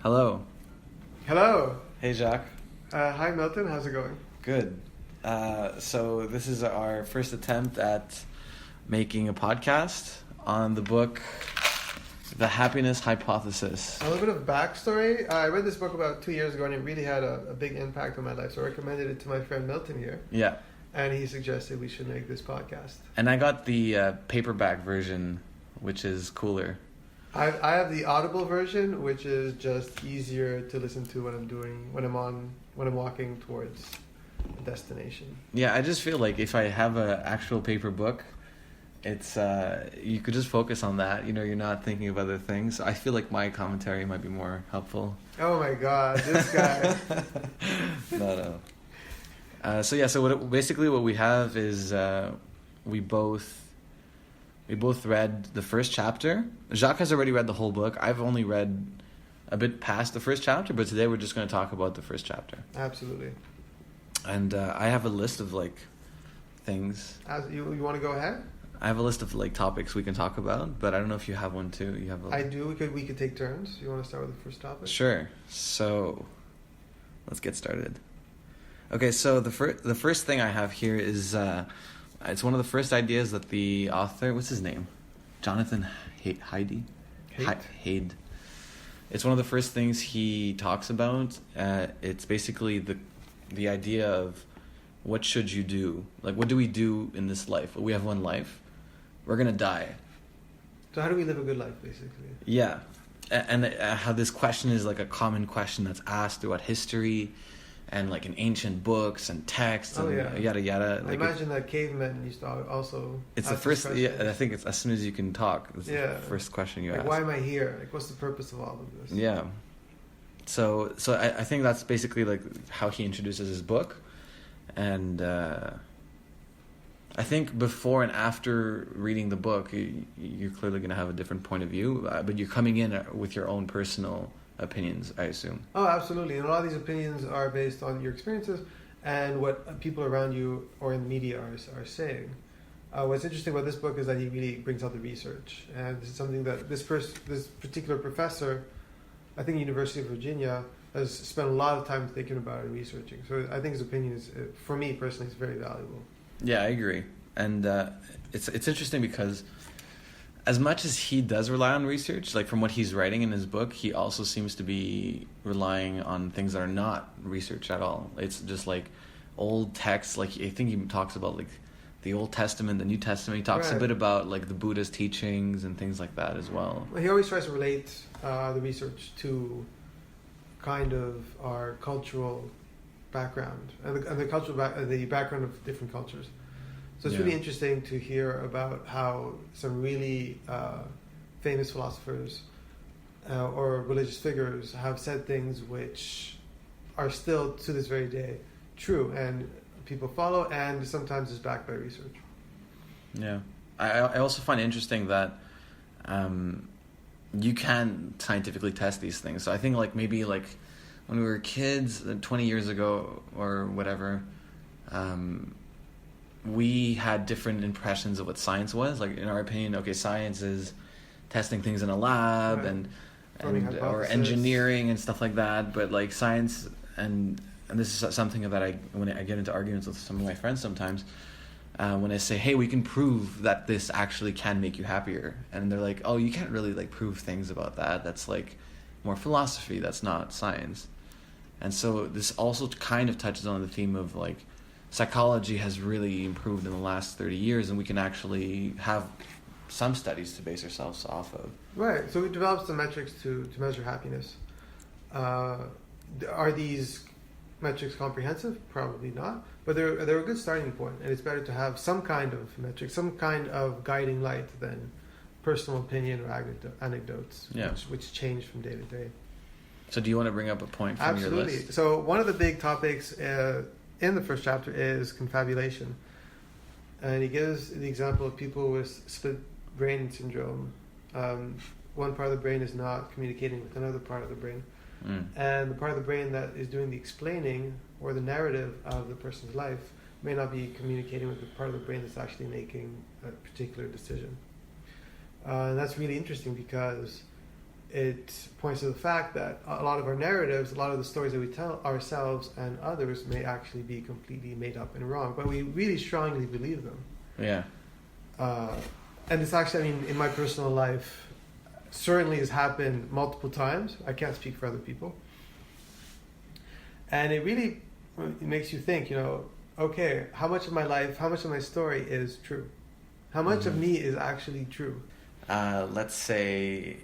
Hello. Hello. Hey, Jacques. Hi, Milton. How's it going? Good. So this is our first attempt at making a podcast on the book, The Happiness Hypothesis. A little bit of backstory. I read this book about 2 years ago, and it really had a big impact on my life. So I recommended it to my friend Milton here. Yeah. And he suggested we should make this podcast. And I got the paperback version, which is cooler. I have the Audible version, which is just easier to listen to when I'm walking towards a destination. Yeah, I just feel like if I have an actual paper book, it's you could just focus on that. You know, you're not thinking of other things. I feel like my commentary might be more helpful. Oh my God, this guy. No. So what we have is we both read the first chapter. Jacques has already read the whole book. I've only read a bit past the first chapter, but today we're just going to talk about the first chapter. Absolutely. And I have a list of things. You want to go ahead? I have a list of topics we can talk about, but I don't know if you have one too. You have I do. We could take turns. You want to start with the first topic? Sure. So let's get started. Okay, so the first thing I have here is it's one of the first ideas that the author, what's his name? Jonathan Haidt. Haidt. It's one of the first things he talks about. It's basically the idea of what should you do? What do we do in this life? We have one life. We're going to die. So how do we live a good life, basically? Yeah. And how this question is a common question that's asked throughout history and in ancient books and texts and yada yada. I imagine that cavemen used to also. It's the first. Yeah, I think it's as soon as you can talk. It's the first question you ask. Why am I here? What's the purpose of all of this? Yeah. So I think that's basically how he introduces his book, and I think before and after reading the book, you're clearly going to have a different point of view, but you're coming in with your own personal opinions, I assume. Oh, absolutely. And a lot of these opinions are based on your experiences and what people around you or in the media are saying. What's interesting about this book is that he really brings out the research. And this is something that this particular professor, I think University of Virginia, has spent a lot of time thinking about and researching. So I think his opinion is, for me personally, is very valuable. Yeah, I agree. And it's interesting because as much as he does rely on research, from what he's writing in his book, he also seems to be relying on things that are not research at all. It's just old texts. I think he talks about the Old Testament, the New Testament. He talks a bit about the Buddha's teachings and things like that as well. He always tries to relate the research to kind of our cultural background and the background of different cultures. So it's really interesting to hear about how some really famous philosophers or religious figures have said things which are still to this very day true, and people follow, and sometimes is backed by research. Yeah. I also find it interesting that you can scientifically test these things. So I think maybe when we were kids 20 years ago or whatever, we had different impressions of what science was. In our opinion, okay, science is testing things in a lab and or engineering and stuff like that. But science and this is something that when I get into arguments with some of my friends sometimes, when I say, hey, we can prove that this actually can make you happier, and they're like, oh, you can't really prove things about that. That's more philosophy. That's not science. And so this also kind of touches on the theme of psychology has really improved in the last 30 years, and we can actually have some studies to base ourselves off of. Right. So we developed some metrics to measure happiness. Are these metrics comprehensive? Probably not. But they're a good starting point, and it's better to have some kind of metric, some kind of guiding light than personal opinion or anecdotes, which change from day to day. So do you want to bring up a point from your list? Absolutely. So one of the big topics in the first chapter is confabulation, and he gives the example of people with split brain syndrome. One part of the brain is not communicating with another part of the brain, and the part of the brain that is doing the explaining or the narrative of the person's life may not be communicating with the part of the brain that's actually making a particular decision. And that's really interesting because it points to the fact that a lot of our narratives, a lot of the stories that we tell ourselves and others may actually be completely made up and wrong, but we really strongly believe them. Yeah. And it's actually, I mean, in my personal life, certainly has happened multiple times. I can't speak for other people. And it really makes you think, okay, how much of my life, how much of my story is true? How much of me is actually true? Let's say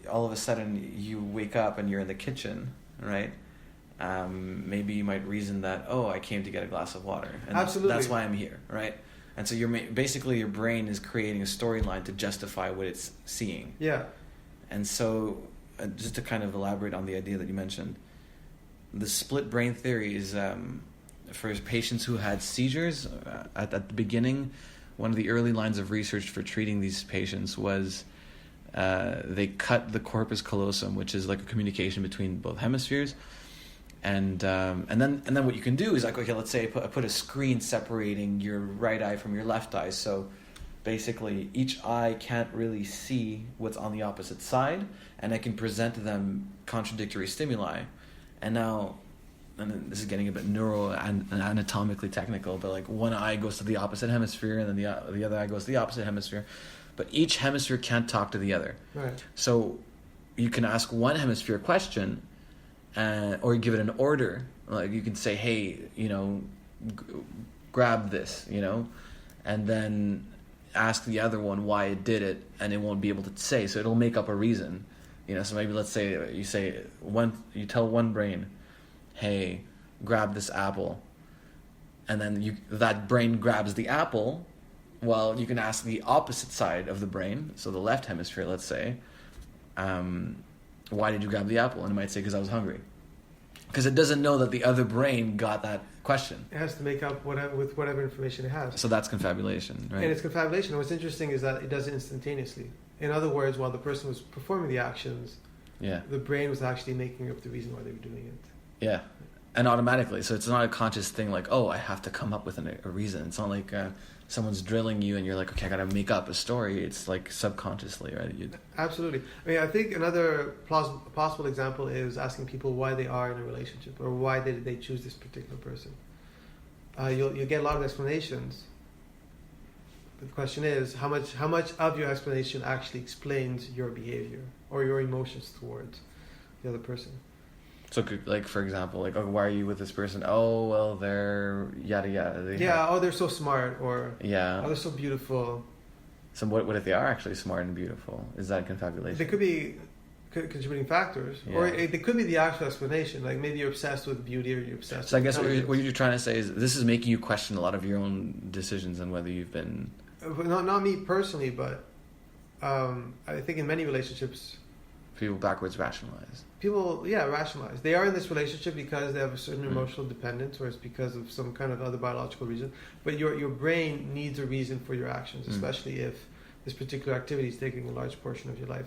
all of a sudden you wake up and you're in the kitchen, right? Maybe you might reason that, I came to get a glass of water. And Absolutely. That's why I'm here, right? And so basically your brain is creating a storyline to justify what it's seeing. Yeah. And so just to kind of elaborate on the idea that you mentioned, the split brain theory is for patients who had seizures at the beginning. One of the early lines of research for treating these patients was they cut the corpus callosum, which is like a communication between both hemispheres, and then what you can do is like, okay, let's say I put a screen separating your right eye from your left eye, so basically each eye can't really see what's on the opposite side, and I can present them contradictory stimuli. And now, and this is getting a bit neuro and anatomically technical, but like one eye goes to the opposite hemisphere, and then the other eye goes to the opposite hemisphere, but each hemisphere can't talk to the other. Right. So you can ask one hemisphere a question, or give it an order. Like you can say, "Hey, grab this," and then ask the other one why it did it, and it won't be able to say. So it'll make up a reason. So maybe let's say you tell one brain, "Hey, grab this apple," and then that brain grabs the apple. Well, you can ask the opposite side of the brain, so the left hemisphere, let's say, why did you grab the apple? And it might say, because I was hungry. Because it doesn't know that the other brain got that question. It has to make up with whatever information it has. So that's confabulation, right? And it's confabulation. And what's interesting is that it does it instantaneously. In other words, while the person was performing the actions, the brain was actually making up the reason why they were doing it. Yeah. And automatically. So it's not a conscious thing like, I have to come up with a reason. It's not like someone's drilling you and you're like, okay, I got to make up a story. It's like subconsciously, right? Absolutely. I mean, I think another possible example is asking people why they are in a relationship or why did they choose this particular person. You'll get a lot of explanations. The question is, how much of your explanation actually explains your behavior or your emotions towards the other person? So, like, for example, like, why are you with this person? Oh, well, they're yada yada. They're so smart, or they're so beautiful. So what if they are actually smart and beautiful? Is that confabulation? They could be contributing factors, or they could be the actual explanation. Like maybe you're obsessed with beauty, or you're obsessed. So I guess what you're trying to say is this is making you question a lot of your own decisions and whether you've been. Not me personally, but I think in many relationships, people backwards rationalize. People, rationalize. They are in this relationship because they have a certain emotional dependence, or it's because of some kind of other biological reason. But your brain needs a reason for your actions, especially if this particular activity is taking a large portion of your life.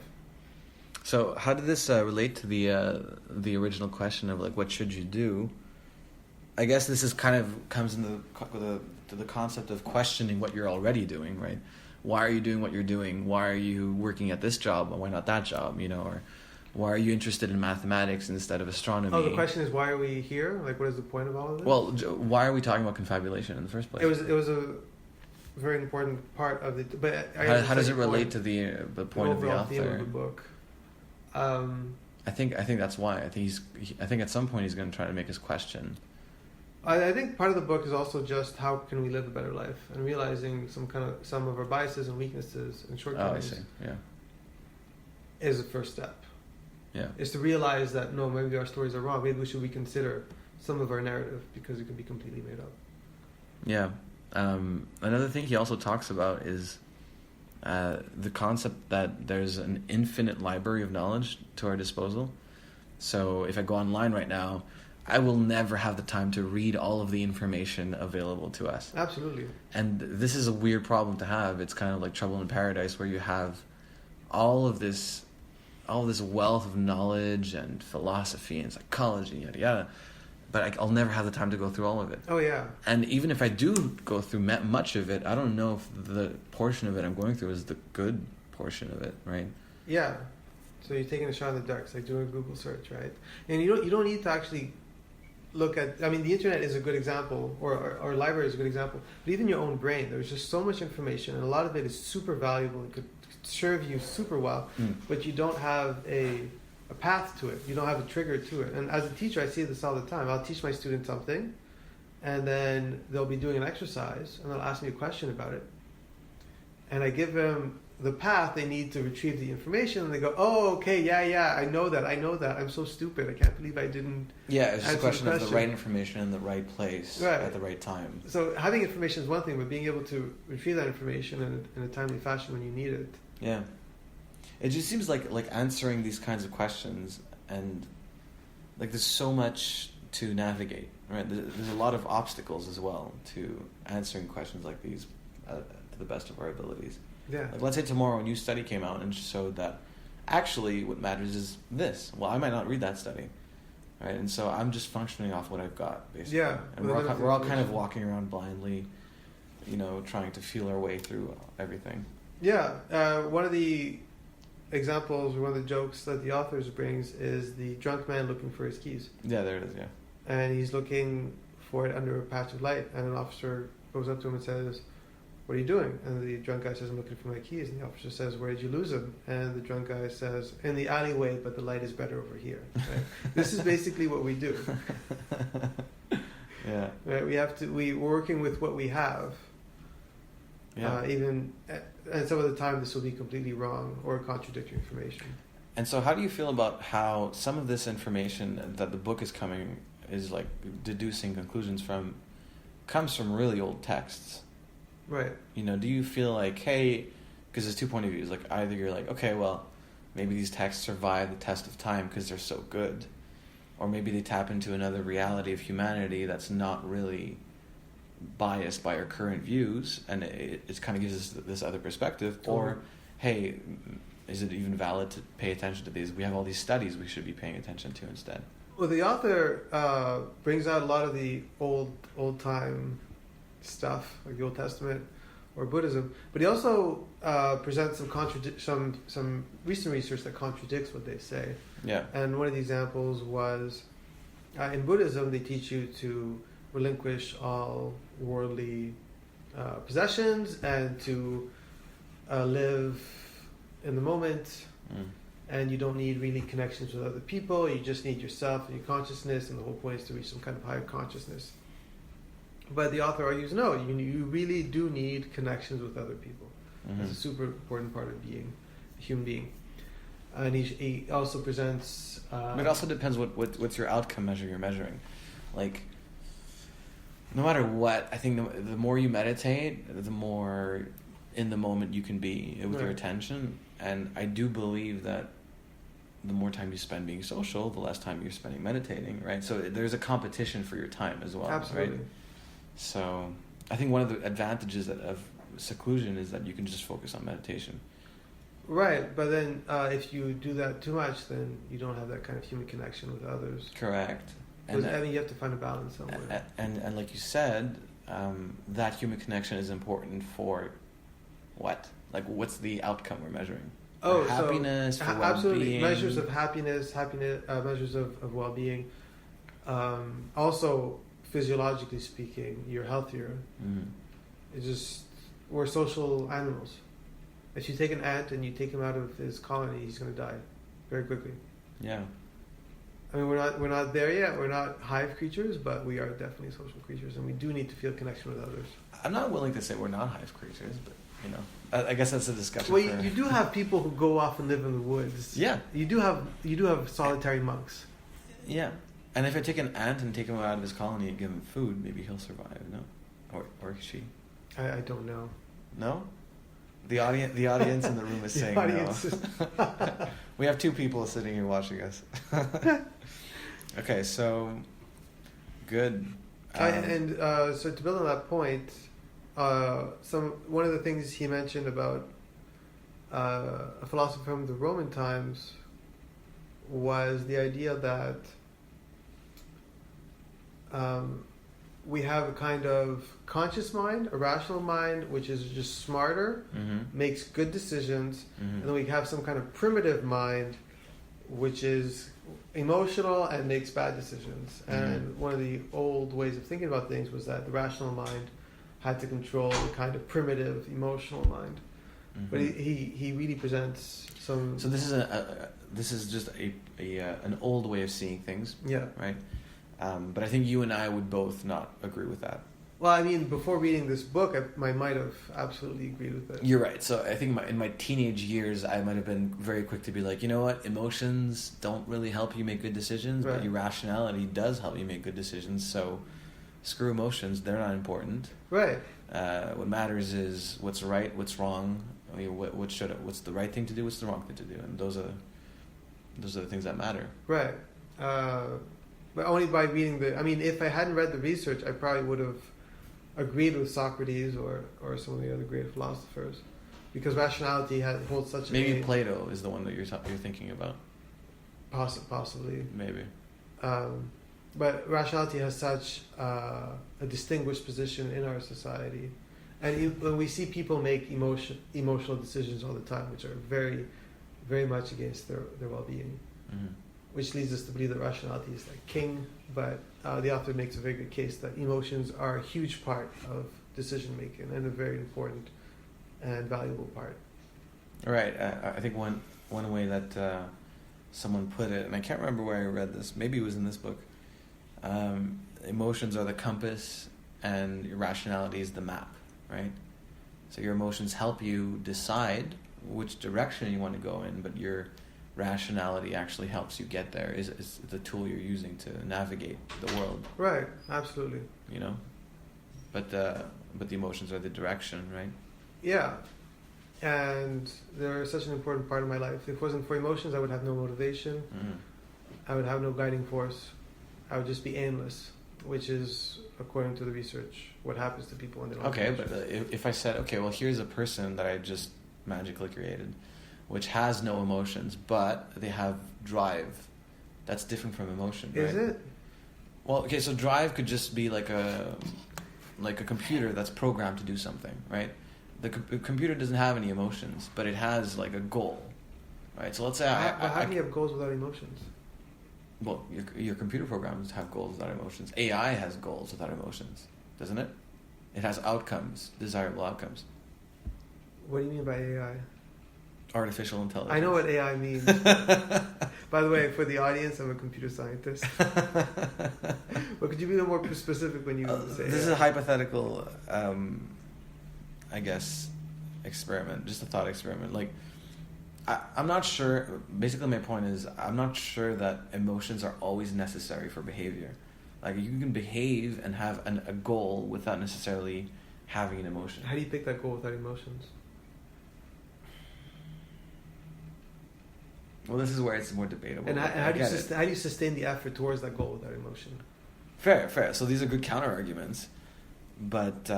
So how did this relate to the original question of like what should you do? I guess this is kind of comes to the concept of questioning what you're already doing, right? Why are you doing what you're doing? Why are you working at this job? Why not that job? Or why are you interested in mathematics instead of astronomy? Oh, the question is, why are we here? Like, what is the point of all of this? Well, why are we talking about confabulation in the first place? It was a very important part of the. But how does it relate to the point of the author? Theme of the book. I think that's why. I think at some point he's going to try to make his question. I think part of the book is also just how can we live a better life and realizing some of our biases and weaknesses and shortcomings. Oh, I see. Yeah. Is the first step. Yeah. Is to realize that no, maybe our stories are wrong. Maybe we should reconsider some of our narrative because it can be completely made up. Yeah. Another thing he also talks about is the concept that there's an infinite library of knowledge to our disposal. So if I go online right now, I will never have the time to read all of the information available to us. Absolutely. And this is a weird problem to have. It's kind of like Trouble in Paradise, where you have all of this wealth of knowledge and philosophy and psychology, yada yada. But I'll never have the time to go through all of it. Oh yeah. And even if I do go through much of it, I don't know if the portion of it I'm going through is the good portion of it, right? Yeah. So you're taking a shot in the dark. It's like doing a Google search, right? And you don't need to actually look at. I mean, the internet is a good example, or library is a good example. But even your own brain, there's just so much information, and a lot of it is super valuable. It could serve you super well, but you don't have a path to it. You don't have a trigger to it. And as a teacher, I see this all the time. I'll teach my students something, and then they'll be doing an exercise, and they'll ask me a question about it, and I give them the path they need to retrieve the information, and they go, "Oh, okay, yeah, I know that. I'm so stupid. I can't believe I didn't." Yeah, it's just a question of the right information in the right place at the right time. So having information is one thing, but being able to retrieve that information in a timely fashion when you need it. Yeah, it just seems like answering these kinds of questions, and like there's so much to navigate. Right, there's a lot of obstacles as well to answering questions like these to the best of our abilities. Yeah. Like, let's say tomorrow a new study came out and showed that actually what matters is this. Well, I might not read that study, right? And so I'm just functioning off what I've got, basically. Yeah. And we're all kind of walking around blindly, trying to feel our way through everything. Yeah. One of the examples, or one of the jokes that the authors brings is the drunk man looking for his keys. Yeah, there it is, yeah. And he's looking for it under a patch of light, and an officer goes up to him and says, "What are you doing?" And the drunk guy says, "I'm looking for my keys." And the officer says, "Where did you lose them?" And the drunk guy says, "In the alleyway, but the light is better over here." Right? This is basically what we do. Yeah. Right? We're working with what we have. Yeah. And some of the time this will be completely wrong or contradictory information. And so how do you feel about how some of this information that the book is like deducing conclusions from comes from really old texts? Right. Do you feel like, hey, because there's 2 point of views. Like, either you're like, okay, well, maybe these texts survive the test of time because they're so good, or maybe they tap into another reality of humanity that's not really biased by our current views, and it kind of gives us this other perspective. Or, hey, is it even valid to pay attention to these? We have all these studies we should be paying attention to instead. Well, the author brings out a lot of the old time stuff, like the Old Testament or Buddhism, but he also presents some recent research that contradicts what they say. Yeah. And one of the examples was in Buddhism, they teach you to relinquish all worldly possessions and to live in the moment. And you don't need really connections with other people. You just need yourself and your consciousness, and the whole point is to reach some kind of higher consciousness. But the author argues, no, you really do need connections with other people. It's a super important part of being a human being. And he also presents... it also depends what's your outcome measure you're measuring. Like, no matter what, I think the more you meditate, the more in the moment you can be with your attention. And I do believe that the more time you spend being social, the less time you're spending meditating, right? So there's a competition for your time as well. Absolutely. Right? So I think one of the advantages of seclusion is that you can just focus on meditation. Right, but then if you do that too much, then you don't have that kind of human connection with others. Correct. And you have to find a balance somewhere. And like you said, that human connection is important for what? Like, what's the outcome we're measuring? For happiness, for well-being? Absolutely. Measures of happiness, measures of well-being. Also, physiologically speaking, you're healthier. It's just, we're social animals. If you take an ant and you take him out of his colony, he's going to die very quickly. Yeah. I mean, we're not there yet. We're not hive creatures, but we are definitely social creatures, and we do need to feel connection with others. I'm not willing to say we're not hive creatures, but I guess that's a discussion. Well, you do have people who go off and live in the woods. Yeah. You do have solitary monks. Yeah. And if I take an ant and take him out of his colony and give him food, maybe he'll survive. No, or she. I don't know. No. The audience in the room is saying no. We have 2 people sitting here watching us. Okay, so good. So to build on that point, one of the things he mentioned about a philosopher from the Roman times was the idea that we have a kind of conscious mind, a rational mind, which is just smarter, makes good decisions, and then we have some kind of primitive mind which is emotional and makes bad decisions. And one of the old ways of thinking about things was that the rational mind had to control the kind of primitive emotional mind. But he really presents some. So this is just an old way of seeing things. Yeah. Right. But I think you and I would both not agree with that. Well, I mean, before reading this book, I might have absolutely agreed with it. You're right. So I think in my teenage years, I might have been very quick to be like, you know what, emotions don't really help you make good decisions, but your rationality does help you make good decisions. So screw emotions; they're not important. Right. What matters is what's right, what's wrong. I mean, what's the right thing to do, what's the wrong thing to do, and those are the things that matter. Right. But only by reading if I hadn't read the research, I probably would have agreed with Socrates or some of the other great philosophers, because rationality holds such maybe Plato is the one that you're thinking about. Possibly. Maybe. But rationality has such a distinguished position in our society, and when we see people make emotional decisions all the time, which are very, very much against their well-being, which leads us to believe that rationality is like king. But the author makes a very good case that emotions are a huge part of decision making and a very important and valuable part. Right. I think one way that someone put it, and I can't remember where I read this, maybe it was in this book, emotions are the compass and your rationality is the map, right? So your emotions help you decide which direction you want to go in, but your rationality actually helps you get there, is the tool you're using to navigate the world. Right, absolutely. You know? But the emotions are the direction, right? Yeah. And they're such an important part of my life. If it wasn't for emotions, I would have no motivation. I would have no guiding force. I would just be aimless, which is, according to the research, what happens to people when they don't have emotions. But if I said, okay, well, here's a person that I just magically created, which has no emotions, but they have drive. That's different from emotion, right? Is it? Well, okay, so drive could just be like a computer that's programmed to do something, right? The computer doesn't have any emotions, but it has like a goal, right? So let's say how do you have goals without emotions? Well, your computer programs have goals without emotions. AI has goals without emotions, doesn't it? It has outcomes, desirable outcomes. What do you mean by AI? Artificial intelligence. I know what AI means. By the way, for the audience, I'm a computer scientist. But could you be a little more specific when you say this AI? Is a hypothetical, I guess, experiment, just a thought experiment. Like, I'm not sure, basically my point is, I'm not sure that emotions are always necessary for behavior. Like, you can behave and have a goal without necessarily having an emotion. How do you pick that goal without emotions? Well, this is where it's more debatable. And how do you sustain the effort towards that goal without emotion? Fair. So these are good counter-arguments. But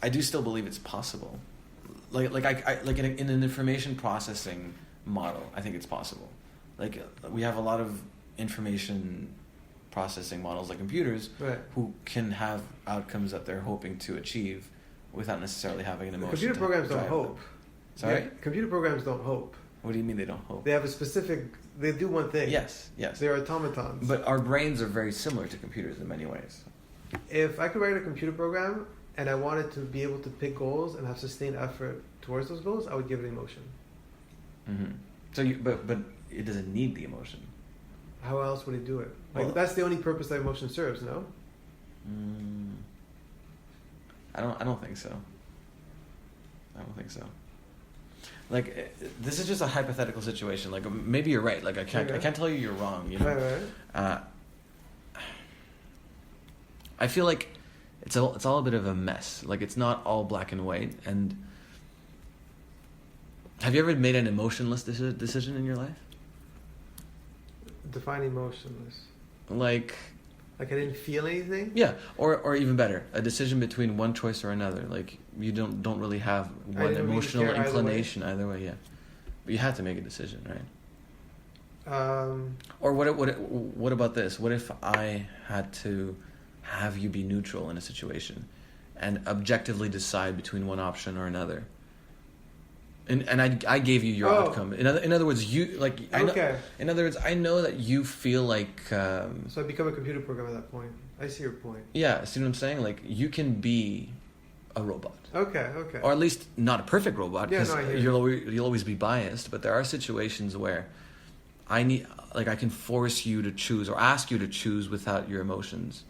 I do still believe it's possible. Like in an information processing model, I think it's possible. Like, we have a lot of information processing models like computers, right, who can have outcomes that they're hoping to achieve without necessarily having an emotion. Computer programs don't hope. Sorry? Yeah, computer programs don't hope. What do you mean they don't hope? They have a specific... They do one thing. Yes. They're automatons. But our brains are very similar to computers in many ways. If I could write a computer program and I wanted to be able to pick goals and have sustained effort towards those goals, I would give it emotion. Mm-hmm. So, but it doesn't need the emotion. How else would it do it? Like, that's the only purpose that emotion serves, no? I don't think so. Like, this is just a hypothetical situation. Like, maybe you're right. Like, I can't tell you you're wrong. You know? Right. I feel like it's all a bit of a mess. Like, it's not all black and white. And have you ever made an emotionless decision in your life? Define emotionless. Like I didn't feel anything? Yeah, or even better, a decision between one choice or another. Like, you don't really have one emotional really inclination either way. Yeah, but you had to make a decision, right? Or what about this? What if I had to have you be neutral in a situation and objectively decide between one option or another? And I gave you your outcome. In other words, you like. In other words, I know that you feel like. So I become a computer program at that point. I see your point. Yeah, see what I'm saying? Like you can be a robot. Okay. Or at least not a perfect robot, because you'll always be biased. But there are situations where I can force you to choose or ask you to choose without your emotions,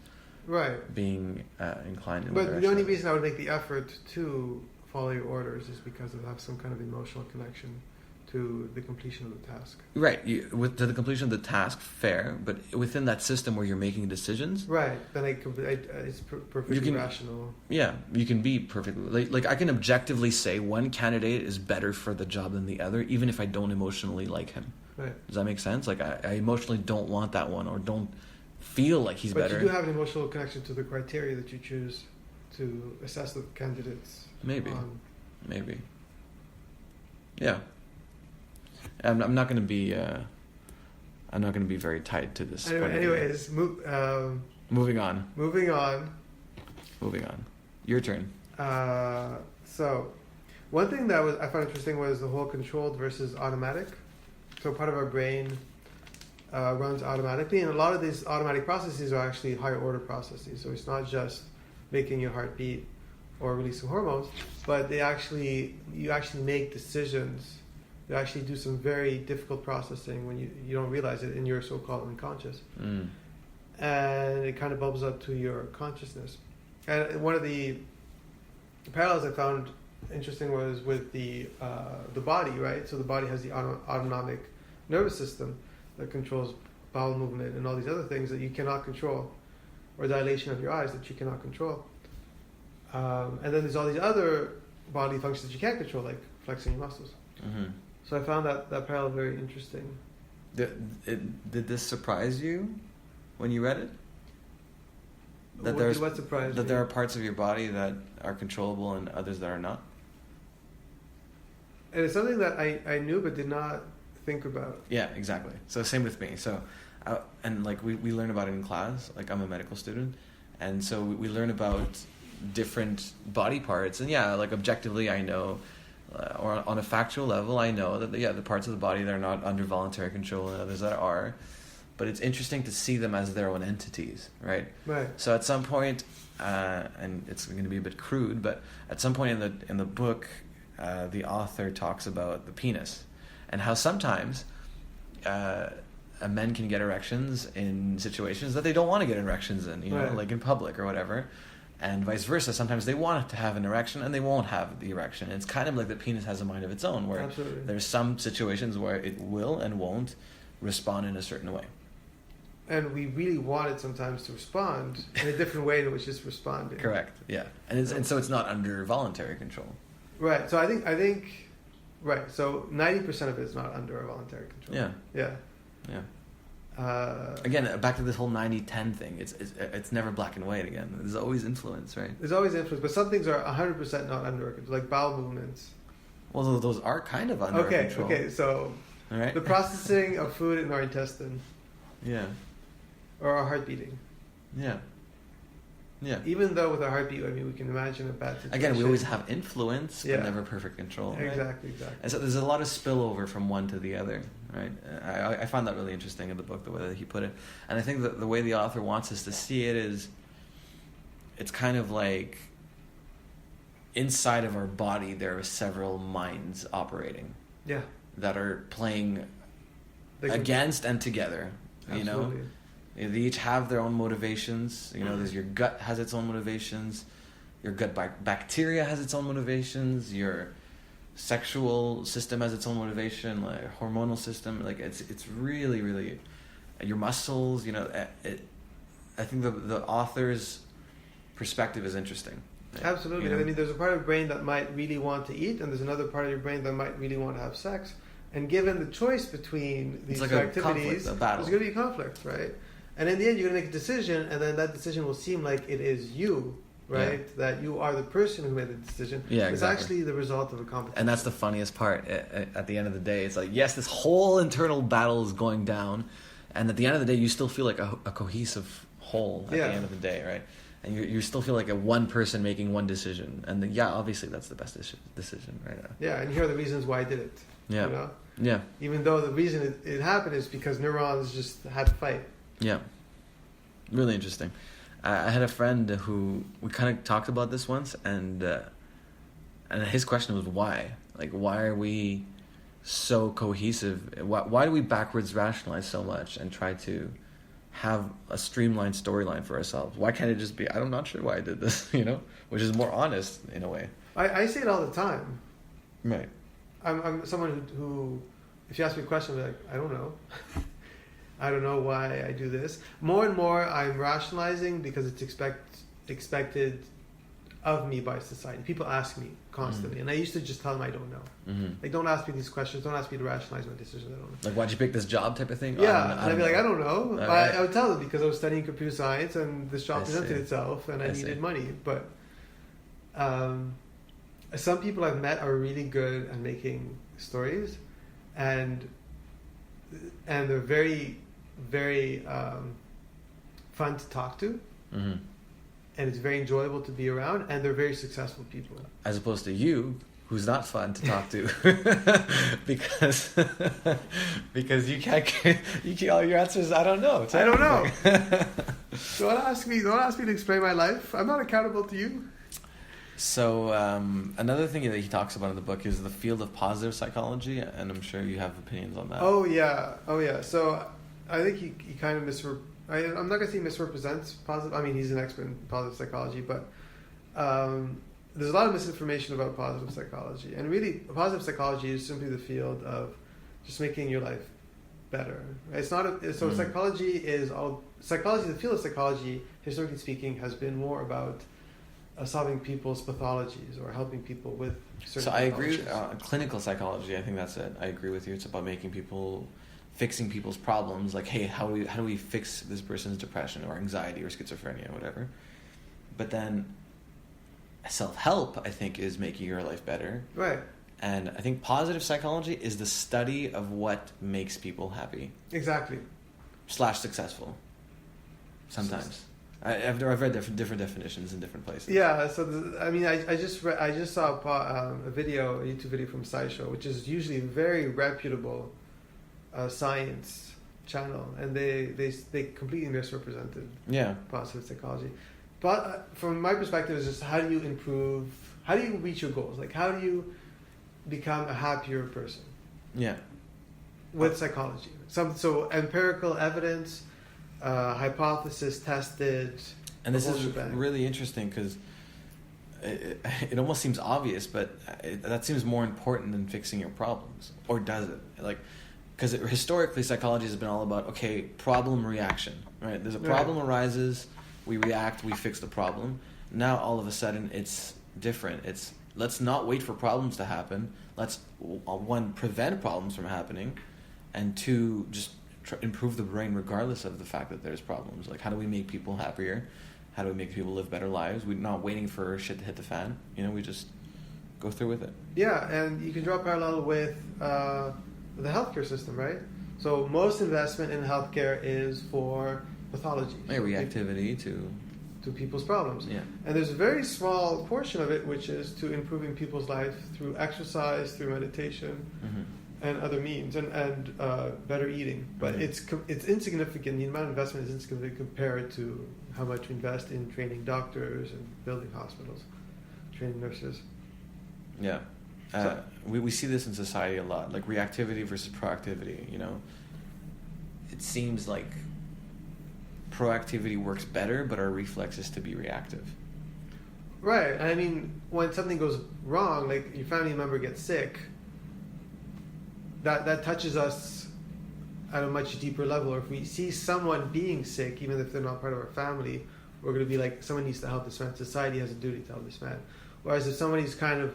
being inclined. But the only reason I would make the effort to follow your orders is because I have some kind of emotional connection to the completion of the task. Right, to the completion of the task, fair, but within that system where you're making decisions... Right, then it's perfectly rational. Yeah, you can be perfectly... Like, I can objectively say one candidate is better for the job than the other, even if I don't emotionally like him. Right. Does that make sense? Like, I emotionally don't want that one, or don't feel like he's better. But you do have an emotional connection to the criteria that you choose to assess the candidates. Maybe. Yeah. I'm not going to be. I'm not going to be very tied to this. Anyways, moving on. Moving on. Your turn. So, one thing that I found interesting was the whole controlled versus automatic. So part of our brain runs automatically, and a lot of these automatic processes are actually higher order processes. So it's not just making your heart beat or releasing hormones, but you actually make decisions. You actually do some very difficult processing when you don't realize it in your so-called unconscious. And it kind of bubbles up to your consciousness. And one of the parallels I found interesting was with the body, right? So the body has the autonomic nervous system that controls bowel movement and all these other things that you cannot control, or dilation of your eyes that you cannot control. And then there's all these other bodily functions that you can't control, like flexing your muscles. Mm-hmm. So I found that parallel very interesting. Did this surprise you when you read it? What surprised that me? There are parts of your body that are controllable and others that are not? And it's something that I knew but did not think about. Yeah, exactly. So same with me. So, and like we learn about it in class. Like I'm a medical student, and so we learn about different body parts. And yeah, like objectively, I know, or on a factual level, I know that the parts of the body that are not under voluntary control and others that are. But it's interesting to see them as their own entities, right? Right. So at some point, and it's going to be a bit crude, but at some point in the book, the author talks about the penis and how sometimes men can get erections in situations that they don't want to get erections in, you know, like in public or whatever, and vice versa. Sometimes they want to have an erection and they won't have the erection. And it's kind of like the penis has a mind of its own, where there's some situations where it will and won't respond in a certain way. And we really want it sometimes to respond in a different way than which it's responding. Correct. Yeah, and so it's not under voluntary control. Right. So I think. Right. So 90% of it is not under our voluntary control. Yeah. Again, back to this whole 90-10 thing. It's never black and white. Again, there's always influence, right? There's always influence, but some things are 100% not under our control, like bowel movements. Well, those are kind of under our control. Okay. So the processing of food in our intestine. Yeah. Or our heart beating. Yeah. Even though with our heartbeat, I mean, we can imagine a bad situation. Again, we always have influence, but never perfect control. Right? Exactly. And so there's a lot of spillover from one to the other, right? I found that really interesting in the book, the way that he put it. And I think that the way the author wants us to see it is, it's kind of like inside of our body, there are several minds operating. Yeah. That are playing against and together, you know? They each have their own motivations. You know, there's your gut has its own motivations. Your gut bacteria has its own motivations. Your sexual system has its own motivation. Like hormonal system, like it's really, really your muscles. You know, I think the author's perspective is interesting. Absolutely. You know? I mean, there's a part of your brain that might really want to eat, and there's another part of your brain that might really want to have sex. And given the choice between these two activities, there's going to be a conflict, right? And in the end, you're going to make a decision, and then that decision will seem like it is you, right? Yeah. That you are the person who made the decision. Yeah, it's actually the result of a competition. And that's the funniest part. At the end of the day, it's like, yes, this whole internal battle is going down, and at the end of the day, you still feel like a cohesive whole at the end of the day, right? and you still feel like a one person making one decision, and then, obviously that's the best decision right now. Yeah, and here are the reasons why I did it. Yeah. You know? Yeah. Even though the reason it happened is because neurons just had to fight. Yeah. Really interesting. I had a friend who we kind of talked about this once, and his question was why? Like, why are we so cohesive? Why do we backwards rationalize so much and try to have a streamlined storyline for ourselves? Why can't it just be, I'm not sure why I did this, which is more honest in a way. I say it all the time. Right. I'm someone who, if you ask me a question, I'm like, I don't know. I don't know why I do this. More and more, I'm rationalizing because it's expected of me by society. People ask me constantly, and I used to just tell them I don't know. Like, don't ask me these questions. Don't ask me to rationalize my decisions. I don't know. Like, why'd you pick this job type of thing? Yeah, and I'd be like, I don't know. Right. I would tell them because I was studying computer science, and this job presented itself, and I needed money. But some people I've met are really good at making stories, and they're very, very fun to talk to, and it's very enjoyable to be around, and they're very successful people. As opposed to you, who's not fun to talk to, because you can't. All your answers, I don't know. I don't know. Don't ask me to explain my life. I'm not accountable to you. So another thing that he talks about in the book is the field of positive psychology, and I'm sure you have opinions on that. Oh yeah. So I think he kind of I'm not gonna say misrepresents positive. I mean, he's an expert in positive psychology, but there's a lot of misinformation about positive psychology, and really, positive psychology is simply the field of just making your life better. It's not psychology is all psychology. The field of psychology, historically speaking, has been more about solving people's pathologies or helping people with certain. So I agree. Clinical psychology, I think that's it. I agree with you. It's about fixing people's problems. Like, hey, how do we fix this person's depression or anxiety or schizophrenia or whatever? But then self-help, I think, is making your life better. Right. And I think positive psychology is the study of what makes people happy. Exactly. / successful. Sometimes. I've read different definitions in different places. Yeah, so I just saw a YouTube video from SciShow, which is usually a very reputable science channel, and they completely misrepresented positive psychology. But from my perspective, it's just how do you reach your goals? Like, how do you become a happier person? Yeah. With psychology, so empirical evidence. Hypothesis tested. And this is really interesting because it almost seems obvious, but that seems more important than fixing your problems. Or does it? Like, because historically psychology has been all about, okay, problem reaction, right? There's a problem arises, we react, we fix the problem. Now all of a sudden it's different. It's let's not wait for problems to happen. Let's, one, prevent problems from happening, and two, just improve the brain regardless of the fact that there's problems. Like, how do we make people happier? How do we make people live better lives? We're not waiting for shit to hit the fan. We just go through with it. Yeah, and you can draw a parallel with the healthcare system, right? So most investment in healthcare is for pathology. Reactivity to people's problems. Yeah. And there's a very small portion of it which is to improving people's life through exercise, through meditation, and other means, and better eating. But it's insignificant. The amount of investment is insignificant compared to how much we invest in training doctors and building hospitals, training nurses. Yeah. We see this in society a lot, like reactivity versus proactivity. It seems like proactivity works better, but our reflex is to be reactive. Right. I mean, when something goes wrong, like your family member gets sick, that touches us at a much deeper level. Or if we see someone being sick, even if they're not part of our family, we're going to be like, someone needs to help this man. Society has a duty to help this man. Whereas if somebody's kind of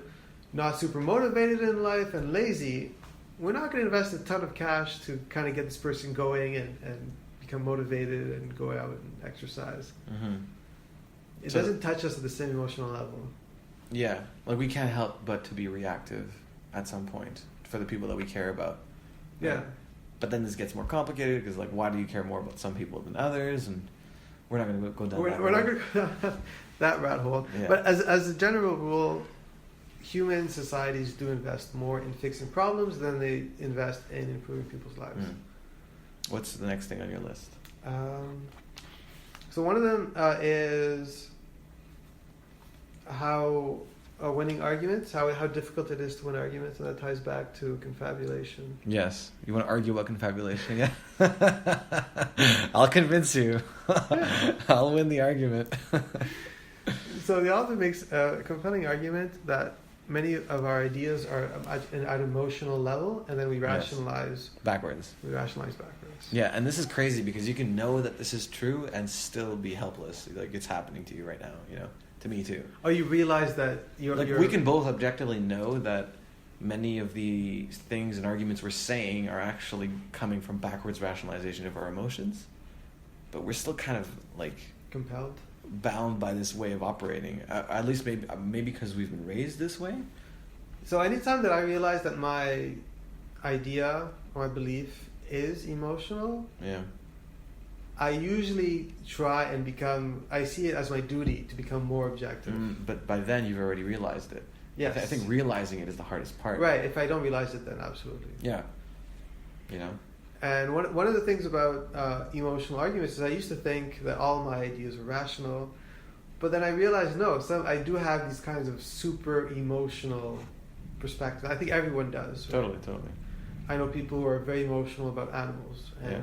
not super motivated in life and lazy, we're not going to invest a ton of cash to kind of get this person going and become motivated and go out and exercise. It doesn't touch us at the same emotional level. Yeah. Like, we can't help but to be reactive at some point for the people that we care about. Yeah. But then this gets more complicated because, like, why do you care more about some people than others? And We're not going to go down that We're not going to go down that rat hole. Yeah. But as a general rule, human societies do invest more in fixing problems than they invest in improving people's lives. What's the next thing on your list? So one of them is how winning arguments, how difficult it is to win arguments, and that ties back to confabulation. Yes. You want to argue about confabulation? Yeah. I'll convince you. I'll win the argument. So the author makes a compelling argument that many of our ideas are at an emotional level, and then we rationalize backwards. We rationalize backwards. Yeah, and this is crazy because you can know that this is true and still be helpless. Like it's happening to you right now, you know. To me too. Oh, you realize that you're... we can both objectively know that many of the things and arguments we're saying are actually coming from backwards rationalization of our emotions, but we're still kind of like... compelled? Bound by this way of operating. At least maybe because we've been raised this way. So anytime that I realize that my idea or my belief is emotional... Yeah. I usually try and I see it as my duty to become more objective. But by then you've already realized it. Yes. I think realizing it is the hardest part. Right. If I don't realize it, then absolutely. Yeah. You know? And one of the things about emotional arguments is I used to think that all my ideas were rational, but then I realized, no, I do have these kinds of super emotional perspectives. I think everyone does. Right? Totally. I know people who are very emotional about animals and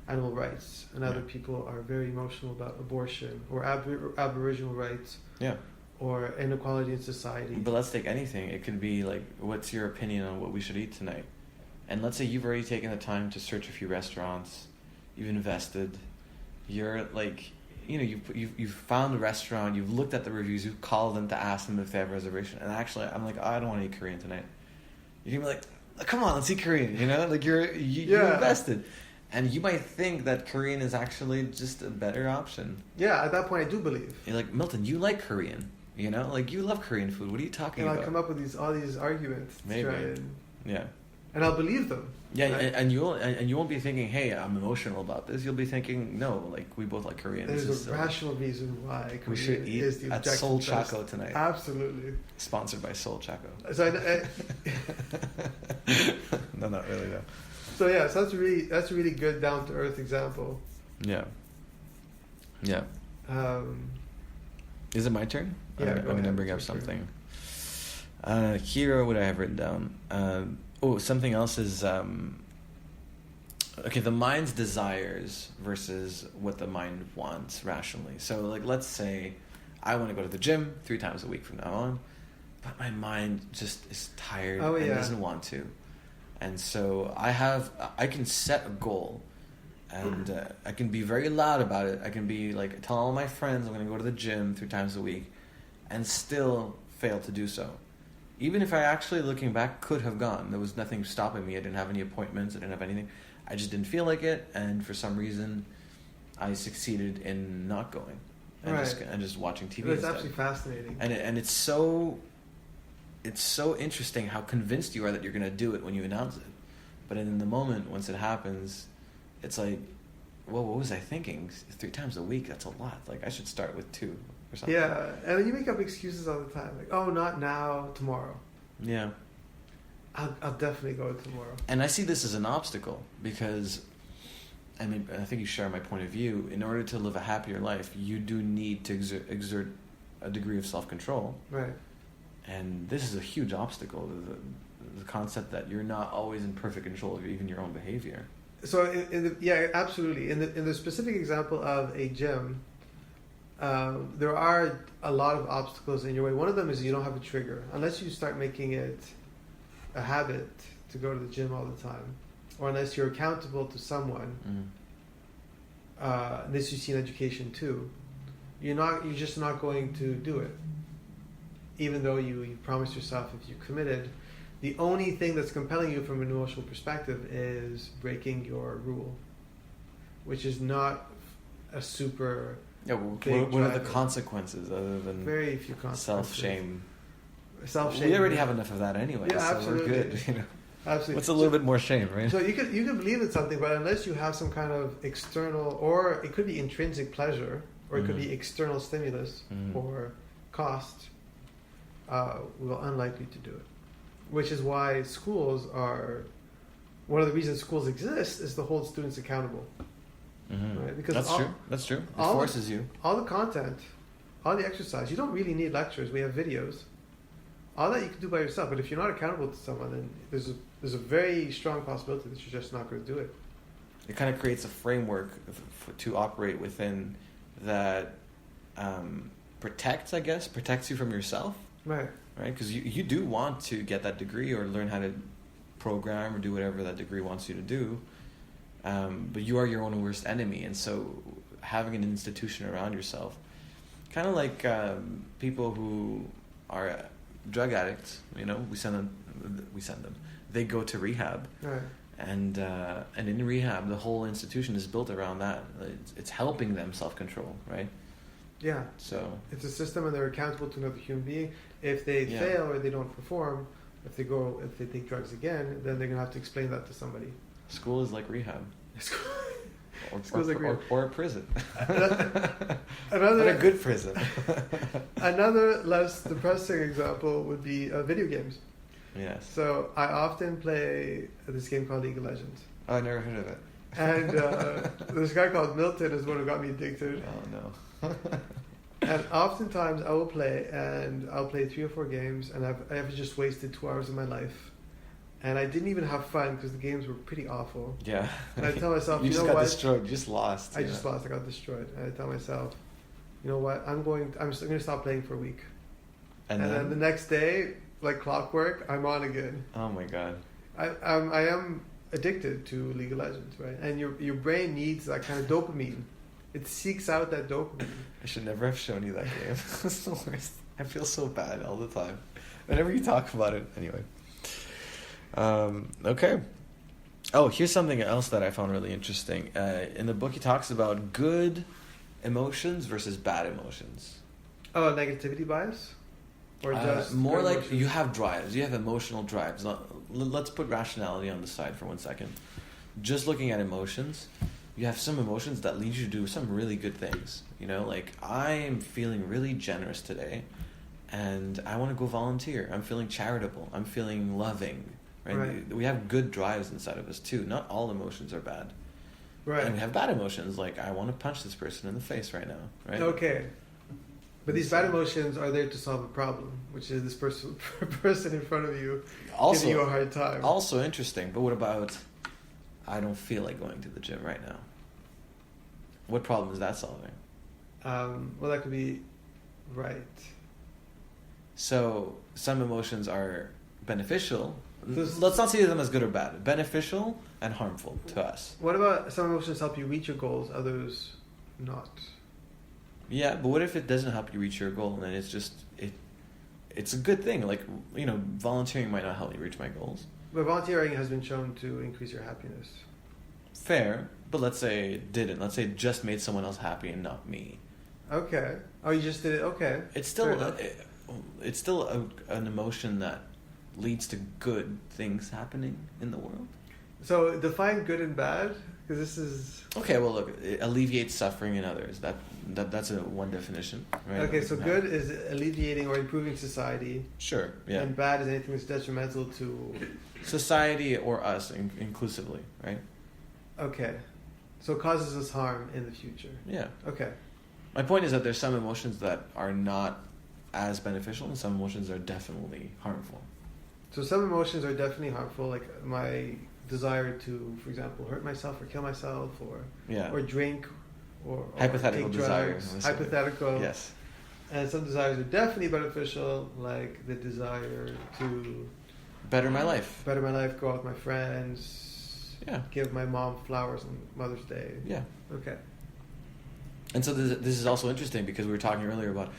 animal rights, and other people are very emotional about abortion or Aboriginal rights, or inequality in society. But let's take anything. It could be like, what's your opinion on what we should eat tonight? And let's say you've already taken the time to search a few restaurants, you've invested, you're like, you know, you've found a restaurant, you've looked at the reviews, you've called them to ask them if they have a reservation. And actually, I'm like, oh, I don't want to eat Korean tonight. You can be like, come on, let's eat Korean. You know, like you invested. And you might think that Korean is actually just a better option. Yeah, at that point I do believe. You're like, Milton, you like Korean. You know, like you love Korean food. What are you talking about? And I'll come up with all these arguments. Maybe. And I'll believe them. Yeah, right? and you won't be thinking, hey, I'm emotional about this. You'll be thinking, no, like we both like Korean. There's a rational reason why we should eat at Seoul Chaco tonight. Absolutely. Sponsored by Seoul Chaco. So No, not really though. So that's a really good down to earth example. Yeah. Is it my turn? Yeah, I'm going to bring up something. Here, what I have written down. Something else is the mind's desires versus what the mind wants rationally. So, like, let's say I want to go to the gym 3 times a week from now on, but my mind just is tired and doesn't want to. And so I can set a goal, and I can be very loud about it. I can be like, tell all my friends I'm going to go to the gym 3 times a week, and still fail to do so. Even if I actually, looking back, could have gone. There was nothing stopping me. I didn't have any appointments. I didn't have anything. I just didn't feel like it, and for some reason, I succeeded in not going and just watching TV. It's absolutely fascinating. And it's so interesting how convinced you are that you're going to do it when you announce it. But in the moment, once it happens, it's like, well, what was I thinking? 3 times a week, that's a lot. Like, I should start with 2 or something. Yeah, and you make up excuses all the time. Like, oh, not now, tomorrow. Yeah. I'll definitely go tomorrow. And I see this as an obstacle because, I think you share my point of view. In order to live a happier life, you do need to exert a degree of self-control. Right. And this is a huge obstacle, the concept that you're not always in perfect control of even your own behavior. So, absolutely. In the specific example of a gym, there are a lot of obstacles in your way. One of them is you don't have a trigger. Unless you start making it a habit to go to the gym all the time, or unless you're accountable to someone, this you see in education too, you're just not going to do it. Even though you promised yourself if you committed, the only thing that's compelling you from an emotional perspective is breaking your rule, which is not a super what are the consequences other than very few consequences? Self-shame. Self-shame. We already have enough of that anyway, so absolutely. we're good. You know? Absolutely. What's a little bit more shame, right? So you could believe in something, but unless you have some kind of external, or it could be intrinsic pleasure, or it could be external stimulus or cost, we're unlikely to do it. Which is why schools are, one of the reasons schools exist is to hold students accountable. Right? Because That's true. It forces you. All the content, all the exercise, you don't really need lectures. We have videos. All that you can do by yourself. But if you're not accountable to someone, then there's a very strong possibility that you're just not going to do it. It kind of creates a framework to operate within that protects you from yourself. Right. Right? Because you do want to get that degree or learn how to program or do whatever that degree wants you to do. But you are your own worst enemy. And so having an institution around yourself, kind of like people who are drug addicts, we send them. They go to rehab. Right. And in rehab, the whole institution is built around that. It's helping them self-control, right? Yeah. So it's a system, and they're accountable to another human being. If they fail or they don't perform, if they take drugs again, then they're gonna have to explain that to somebody. School is like rehab. Rehab. Or a prison. But a good prison. Another less depressing example would be video games. Yes. So I often play this game called League of Legends. Oh, I never heard of it. And this guy called Milton is one who got me addicted. Oh no. And oftentimes I will play, and I'll play 3 or 4 games, and I've just wasted 2 hours of my life. And I didn't even have fun because the games were pretty awful. Yeah. And I tell myself, you know just got what? destroyed. You just lost. I just lost. I got destroyed. And I tell myself, you know what? I'm going to stop playing for a week. And then the next day, like clockwork, I'm on again. Oh my god. I am addicted to League of Legends, right? And your brain needs that kind of dopamine. It seeks out that dopamine. I should never have shown you that game. It's the worst. I feel so bad all the time. Whenever you talk about it. Anyway. Okay. Oh, here's something else that I found really interesting. In the book, he talks about good emotions versus bad emotions. Oh, negativity bias? Or just more like emotions? you have drives. You have emotional drives. Let's put rationality on the side for 1 second. Just looking at emotions, you have some emotions that lead you to do some really good things. Like I am feeling really generous today, and I want to go volunteer. I'm feeling charitable. I'm feeling loving. Right? We have good drives inside of us too. Not all emotions are bad. Right. And we have bad emotions, like I want to punch this person in the face right now. Right. Okay. But these bad emotions are there to solve a problem, which is this person in front of you giving you a hard time. Also interesting, but what about I don't feel like going to the gym right now? What problem is that solving? Well, that could be right. So some emotions are beneficial. Let's not see them as good or bad. Beneficial and harmful to us. What about some emotions help you reach your goals, others not? Yeah, but what if it doesn't help you reach your goal, and it's just it's a good thing. Like volunteering might not help you reach my goals. But volunteering has been shown to increase your happiness. Fair, but let's say it didn't. Let's say it just made someone else happy and not me. Okay. Oh, you just did it. Okay. It's still an emotion that leads to good things happening in the world. So define good and bad, because this is okay. Well, look, it alleviates suffering in others. That's one definition, right? Okay, so good is alleviating or improving society. Sure. Yeah. And bad is anything that's detrimental to society or us inclusively, right? Okay, so it causes us harm in the future. Yeah. Okay. My point is that there's some emotions that are not as beneficial, and some emotions are definitely harmful. So some emotions are definitely harmful, like my desire to, for example, hurt myself or kill myself, or drink, or hypothetical take desires. drugs. Hypothetical. Yes. And some desires are definitely beneficial, like the desire to better my life, go out with my friends, give my mom flowers on Mother's Day. Yeah. Okay. And so this is also interesting because we were talking earlier about,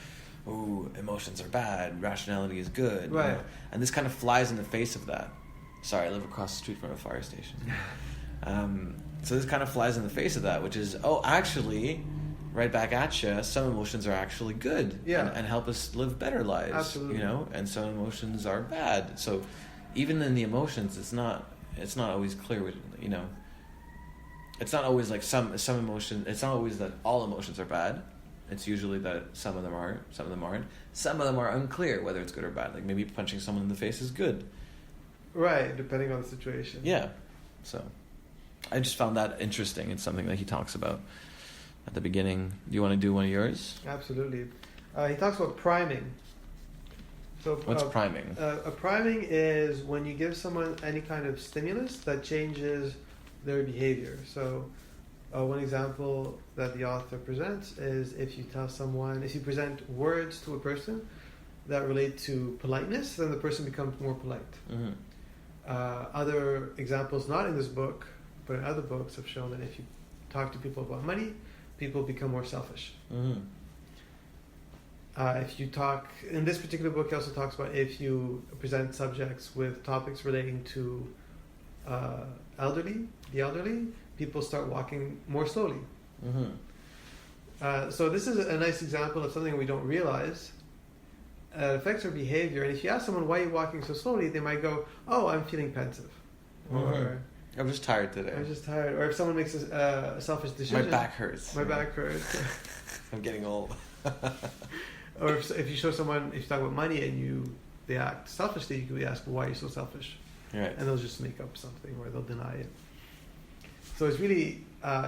emotions are bad, rationality is good. Right. And this kind of flies in the face of that. Sorry, I live across the street from a fire station. So this kind of flies in the face of that, which is, actually, right back at you, some emotions are actually good and help us live better lives. Absolutely. And some emotions are bad. So even in the emotions, it's not always clear. You know, it's not always like some emotion. It's not always that all emotions are bad. It's usually that some of them are, some of them aren't. Some of them are unclear whether it's good or bad. Like maybe punching someone in the face is good. Right, depending on the situation. Yeah. So I just found that interesting. It's something that he talks about at the beginning. Do you want to do one of yours? Absolutely. He talks about priming. So what's priming? A priming is when you give someone any kind of stimulus that changes their behavior. So one example that the author presents is if you present words to a person that relate to politeness, then the person becomes more polite. Mm-hmm. Other examples, not in this book, but in other books, have shown that if you talk to people about money, people become more selfish. Mm-hmm. If you talk, in this particular book, he also talks about if you present subjects with topics relating to the elderly, people start walking more slowly. Mm-hmm. So this is a nice example of something we don't realize. It affects our behavior. And if you ask someone, why are you walking so slowly? They might go, oh, I'm feeling pensive. Mm-hmm. Or I'm just tired today. I'm just tired. Or if someone makes a selfish decision. My back hurts. My back hurts. I'm getting old. Or if you show someone, if you talk about money and they act selfishly, you could ask, why are you so selfish? Right. And they'll just make up something or they'll deny it. So it's really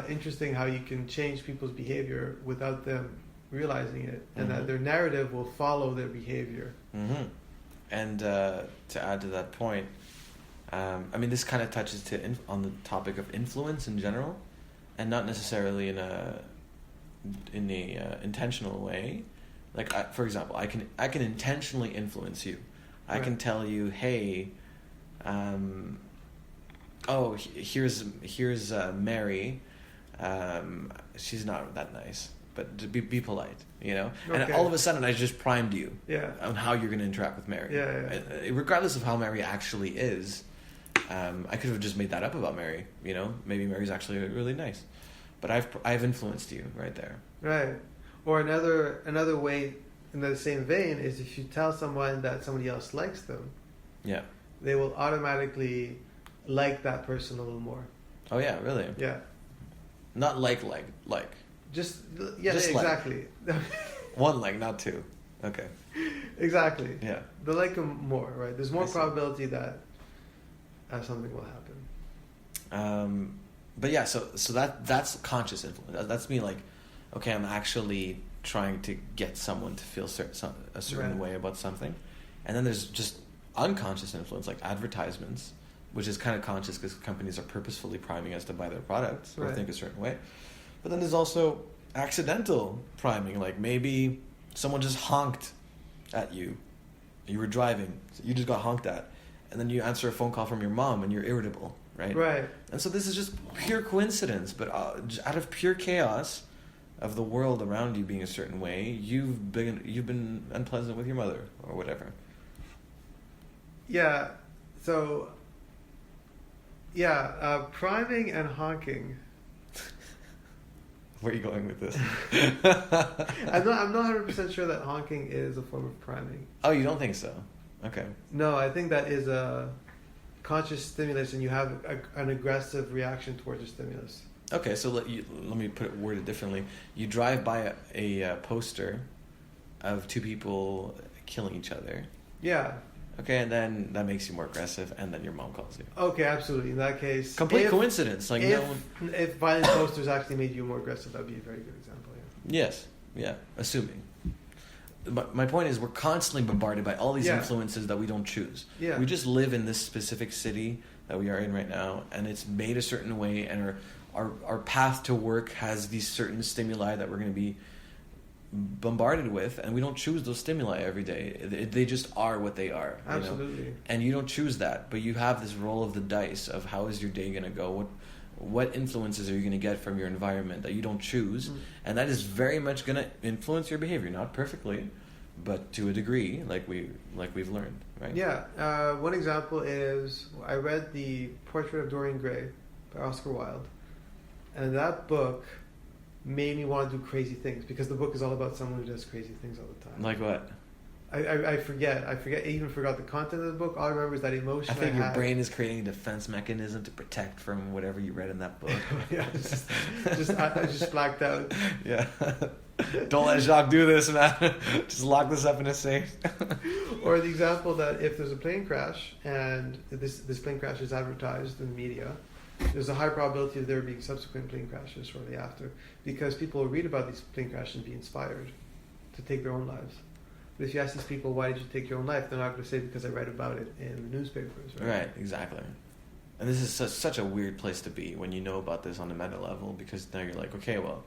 interesting how you can change people's behavior without them realizing it, and mm-hmm. that their narrative will follow their behavior. Mm-hmm. And to add to that point, I mean, this kind of touches on the topic of influence in general, and not necessarily in a intentional way. Like, for example, I can intentionally influence you. I can tell you, hey, here's Mary. She's not that nice, but be polite, you know. Okay. And all of a sudden, I just primed you on how you're going to interact with Mary. Regardless of how Mary actually is, I could have just made that up about Mary. You know, maybe Mary's actually really nice, but I've influenced you right there. Right. Or another way in the same vein is if you tell someone that somebody else likes them, they will automatically like that person a little more. Oh yeah, really? Yeah. Not like. Just exactly. Like. One like, not two. Okay. Exactly. Yeah. They like them more, right? There's more probability that something will happen. But yeah, so that's conscious influence. That's me like, okay, I'm actually trying to get someone to feel a certain way about something. And then there's just unconscious influence, like advertisements, which is kind of conscious because companies are purposefully priming us to buy their products or think a certain way. But then there's also accidental priming, like maybe someone just honked at you. You were driving, so you just got honked at. And then you answer a phone call from your mom and you're irritable, right? Right. And so this is just pure coincidence, but out of pure chaos of the world around you being a certain way, you've been unpleasant with your mother or whatever. Yeah. So, priming and honking. Where are you going with this? I'm not 100% sure that honking is a form of priming. Oh, you don't think so? Okay. No, I think that is a conscious stimulus, and you have an aggressive reaction towards the stimulus. Okay, so let me word it differently. You drive by a poster of two people killing each other. Yeah. Okay, and then that makes you more aggressive, and then your mom calls you. Okay, absolutely. In that case, complete coincidence. Like if violent posters actually made you more aggressive, that'd be a very good example. Yeah. Yes. Yeah. Assuming. But my point is, we're constantly bombarded by all these influences that we don't choose. Yeah. We just live in this specific city that we are in right now, and it's made a certain way, and our path to work has these certain stimuli that we're going to be bombarded with, and we don't choose those stimuli every day. They just are what they are. Absolutely. You know? And you don't choose that, but you have this roll of the dice of how is your day going to go, what influences are you going to get from your environment that you don't choose, and that is very much going to influence your behavior, not perfectly, but to a degree, like we've learned, right? Yeah. One example is I read The Portrait of Dorian Gray by Oscar Wilde, and that book made me want to do crazy things because the book is all about someone who does crazy things all the time. Like what? I forget. I even forgot the content of the book. All I remember is that emotion. I think your brain is creating a defense mechanism to protect from whatever you read in that book. Yeah, I just blacked out. Yeah. Don't let Jacques do this, man. Just lock this up in a safe. Or the example that if there's a plane crash and this plane crash is advertised in the media, there's a high probability of there being subsequent plane crashes shortly after, because people will read about these plane crashes and be inspired to take their own lives. But if you ask these people, why did you take your own life, they're not going to say because I read about it in the newspapers. Right, exactly. And this is such a weird place to be when you know about this on a meta level, because now you're like, okay, well,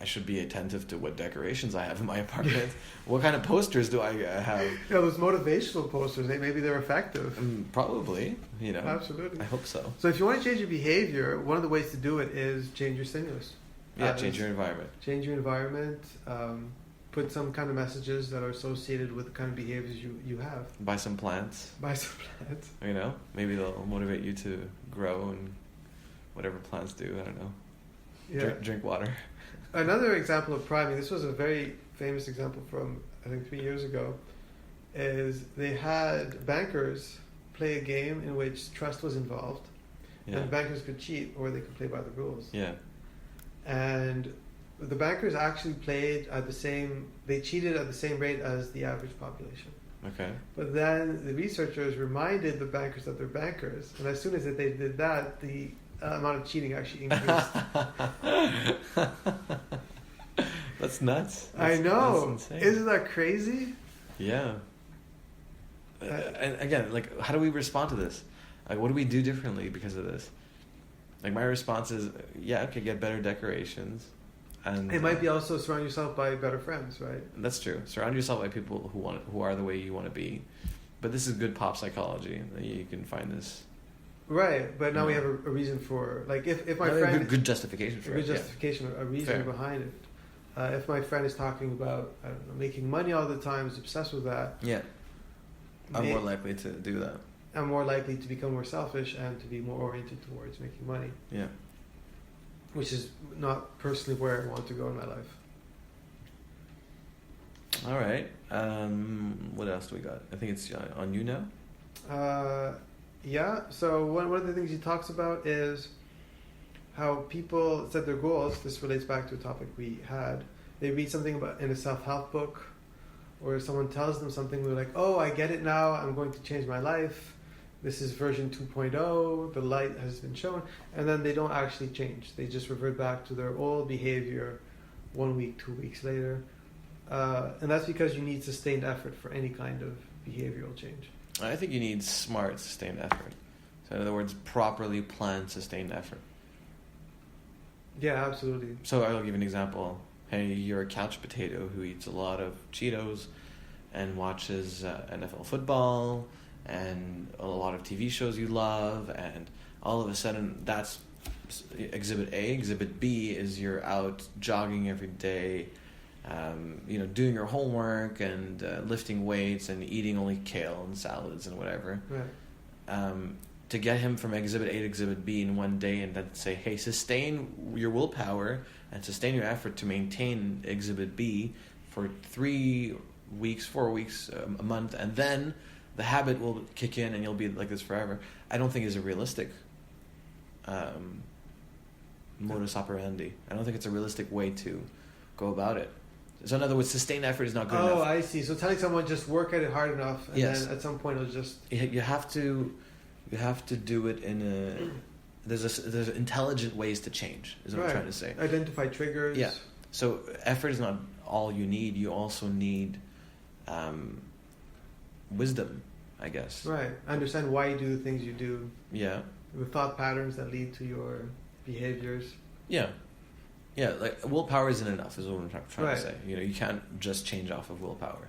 I should be attentive to what decorations I have in my apartment. What kind of posters do I have? Yeah, those motivational posters, maybe they're effective. Probably, Absolutely. I hope so. So if you want to change your behavior, one of the ways to do it is change your stimulus. Yeah, change your environment. Change your environment. Put some kind of messages that are associated with the kind of behaviors you have. Buy some plants. Maybe they'll motivate you to grow and whatever plants do. I don't know. Yeah. Drink water. Another example of priming, this was a very famous example from, I think, 3 years ago, is they had bankers play a game in which trust was involved, and bankers could cheat or they could play by the rules. Yeah. And the bankers actually cheated at the same rate as the average population. Okay. But then the researchers reminded the bankers that they're bankers, and as soon as they did that, the amount of cheating actually increased. That's nuts. I know. That's insane. Isn't that crazy? Yeah. And again, how do we respond to this? What do we do differently because of this? My response is, get better decorations. And it might be also surround yourself by better friends, right? That's true. Surround yourself by people who are the way you want to be. But this is good pop psychology. You can find this. Right, but now we have a reason for, if my friend... Good justification for it. A reason behind it. If my friend is talking about, I don't know, making money all the time, is obsessed with that... Yeah. I'm more likely to do that. I'm more likely to become more selfish and to be more oriented towards making money. Yeah. Which is not personally where I want to go in my life. All right. What else do we got? I think it's on you now. Yeah. So one of the things he talks about is how people set their goals. This relates back to a topic we had. They read something about in a self-help book, or someone tells them something. They're like, "Oh, I get it now. I'm going to change my life. This is version 2.0. The light has been shown," and then they don't actually change. They just revert back to their old behavior 1 week, 2 weeks later. And that's because you need sustained effort for any kind of behavioral change. I think you need smart, sustained effort. So in other words, properly planned, sustained effort. Yeah, absolutely. So I'll give you an example. Hey, you're a couch potato who eats a lot of Cheetos and watches NFL football and a lot of TV shows you love, and all of a sudden that's exhibit A. Exhibit B is you're out jogging every day, doing your homework and lifting weights and eating only kale and salads and whatever. Right. To get him from exhibit A to exhibit B in one day, and then say, hey, sustain your willpower and sustain your effort to maintain exhibit B for 3 weeks, 4 weeks, a month, and then the habit will kick in and you'll be like this forever. I don't think is a realistic modus operandi. I don't think it's a realistic way to go about it. So in other words, sustained effort is not good enough. Oh, I see. So telling someone just work at it hard enough, and then at some point it'll just... You have to do it in a... There's intelligent ways to change, is what I'm trying to say. Identify triggers. Yeah. So effort is not all you need. You also need wisdom, I guess. Right. Understand why you do the things you do. Yeah. The thought patterns that lead to your behaviors. Yeah. Yeah, willpower isn't enough, is what I'm trying to say. You can't just change off of willpower.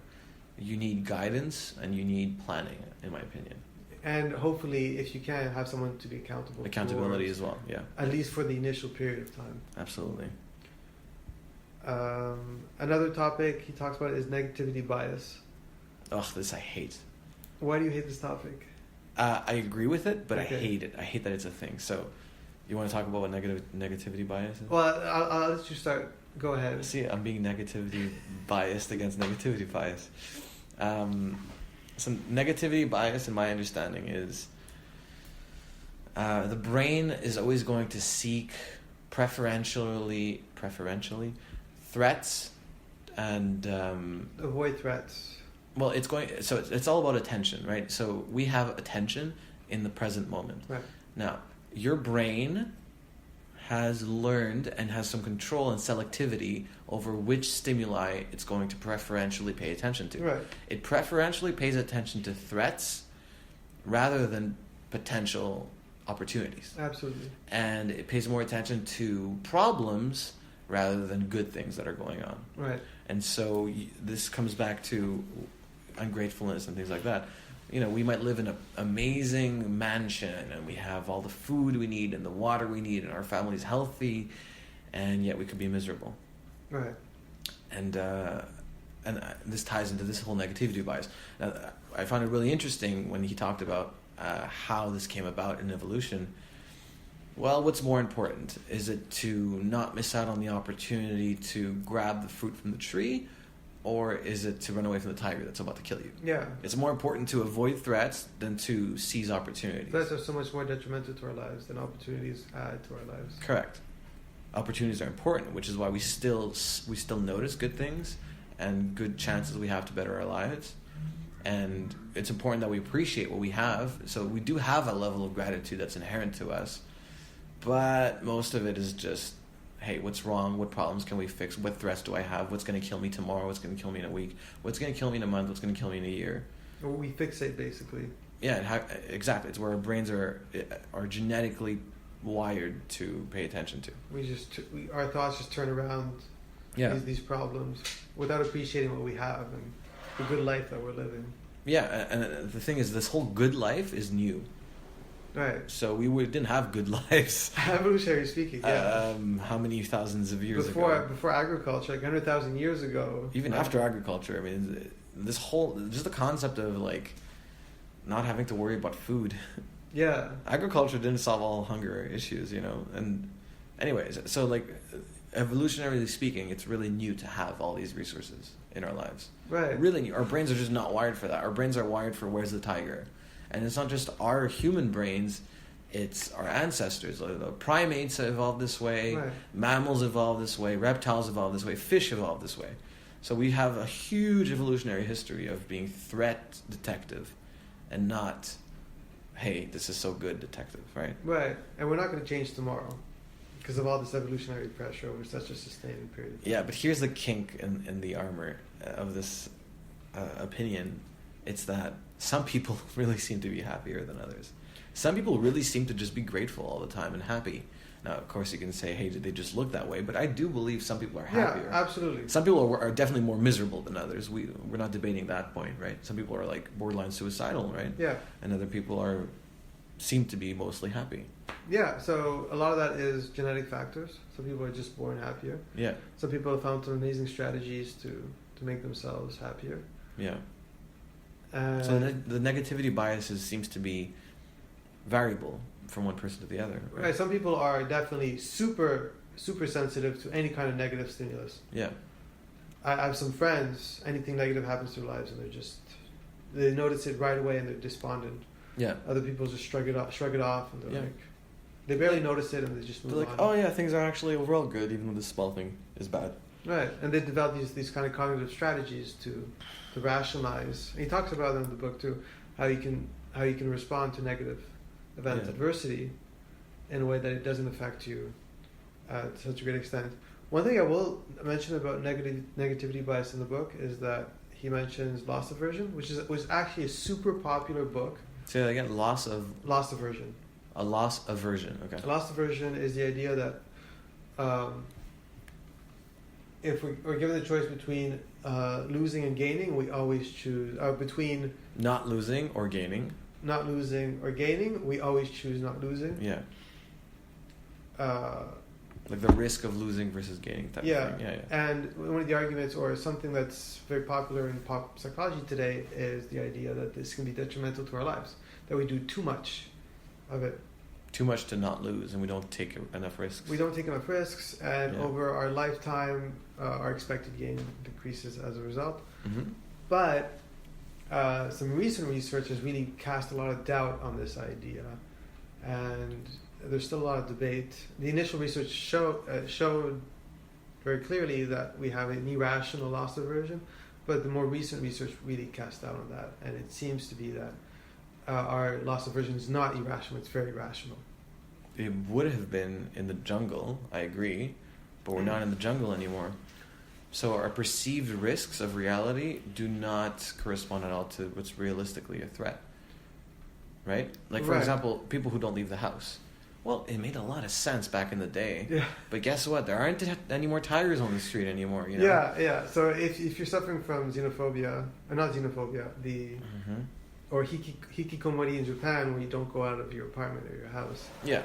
You need guidance and you need planning, in my opinion. And hopefully, if you can, have someone to be accountable. Accountability as well, yeah. At least for the initial period of time. Absolutely. Another topic he talks about is negativity bias. Ugh, this I hate. Why do you hate this topic? I agree with it, but okay. I hate it. I hate that it's a thing. So, you want to talk about what negativity bias is? Well, I'll let you start. Go ahead. See, I'm being negativity biased against negativity bias. Some negativity bias, in my understanding, is the brain is always going to seek preferentially threats and avoid threats. Well, it's all about attention, right? So we have attention in the present moment. Right. Now, your brain has learned and has some control and selectivity over which stimuli it's going to preferentially pay attention to. Right. It preferentially pays attention to threats rather than potential opportunities. Absolutely. And it pays more attention to problems rather than good things that are going on. Right. And so this comes back to ungratefulness and things like that. You know, we might live in an amazing mansion and we have all the food we need and the water we need and our family's healthy, and yet we could be miserable. Right. And this ties into this whole negativity bias. Now, I found it really interesting when he talked about how this came about in evolution. Well, what's more important? Is it to not miss out on the opportunity to grab the fruit from the tree, or is it to run away from the tiger that's about to kill you? Yeah. It's more important to avoid threats than to seize opportunities. Threats are so much more detrimental to our lives than opportunities add to our lives. Correct. Opportunities are important, which is why we still notice good things and good chances we have to better our lives. And it's important that we appreciate what we have. So we do have a level of gratitude that's inherent to us. But most of it is just, hey, what's wrong? What problems can we fix? What threats do I have? What's going to kill me tomorrow? What's going to kill me in a week? What's going to kill me in a month? What's going to kill me in a year? Or we fixate, basically. Yeah, exactly. It's where our brains are genetically wired to pay attention to. Our thoughts just turn around these problems without appreciating what we have and the good life that we're living. Yeah, and the thing is, this whole good life is new. Right. So we didn't have good lives. Evolutionary speaking, yeah. How many thousands of years ago? Before agriculture, like 100,000 years ago. Even after agriculture, I mean, just the concept of like not having to worry about food. Yeah. Agriculture didn't solve all hunger issues, you know. And anyways, so like evolutionarily speaking, it's really new to have all these resources in our lives. Right. Really new. Our brains are just not wired for that. Our brains are wired for where's the tiger. And it's not just our human brains, it's our ancestors. The primates evolved this way, right. Mammals evolved this way, reptiles evolved this way, fish evolved this way. So we have a huge evolutionary history of being threat detective and not, hey, this is so good detective, right? Right. And we're not going to change tomorrow because of all this evolutionary pressure over such a sustained period. Yeah, but here's the kink in the armor of this opinion. It's that some people really seem to be happier than others. Some people really seem to just be grateful all the time and happy. Now, of course, you can say, hey, did they just look that way? But I do believe some people are happier. Yeah, absolutely. Some people are definitely more miserable than others. We're not debating that point, right? Some people are like borderline suicidal, right? Yeah. And other people seem to be mostly happy. Yeah, so a lot of that is genetic factors. Some people are just born happier. Yeah. Some people have found some amazing strategies to make themselves happier. Yeah. So the negativity biases seems to be variable from one person to the other. Right. Some people are definitely super, super sensitive to any kind of negative stimulus. Yeah. I have some friends, anything negative happens to their lives and they notice it right away and they're despondent. Yeah. Other people just shrug it off and they're like, they barely notice it and they just move on. They're like, oh yeah, things are actually overall good even though this small thing is bad. Right. And they develop these kind of cognitive strategies to rationalize. And he talks about them in the book too, how you can respond to negative events, adversity, in a way that it doesn't affect you to such a great extent. One thing I will mention about negativity bias in the book is that he mentions loss aversion, which was actually a super popular book. Say that again. Loss aversion. A loss aversion. Okay. A loss aversion is the idea that if we're given the choice between losing and gaining, we always choose between not losing or gaining. Not losing or gaining, we always choose not losing. Yeah. Like the risk of losing versus gaining type of thing. Yeah. And one of the arguments, or something that's very popular in pop psychology today, is the idea that this can be detrimental to our lives, that we do too much of it. Too much to not lose, and we don't take enough risks. We don't take enough risks, and over our lifetime, our expected gain decreases as a result. Mm-hmm. But some recent research has really cast a lot of doubt on this idea, and there's still a lot of debate. The initial research showed very clearly that we have an irrational loss aversion, but the more recent research really cast doubt on that, and it seems to be that our loss aversion is not irrational, it's very rational. It would have been in the jungle, I agree, but we're not in the jungle anymore. So our perceived risks of reality do not correspond at all to what's realistically a threat. Right? Like, for example, people who don't leave the house. Well, it made a lot of sense back in the day. Yeah. But guess what? There aren't any more tigers on the street anymore, you know? Yeah. So if you're suffering from xenophobia, or not xenophobia, or hikikomori in Japan, where you don't go out of your apartment or your house. Yeah.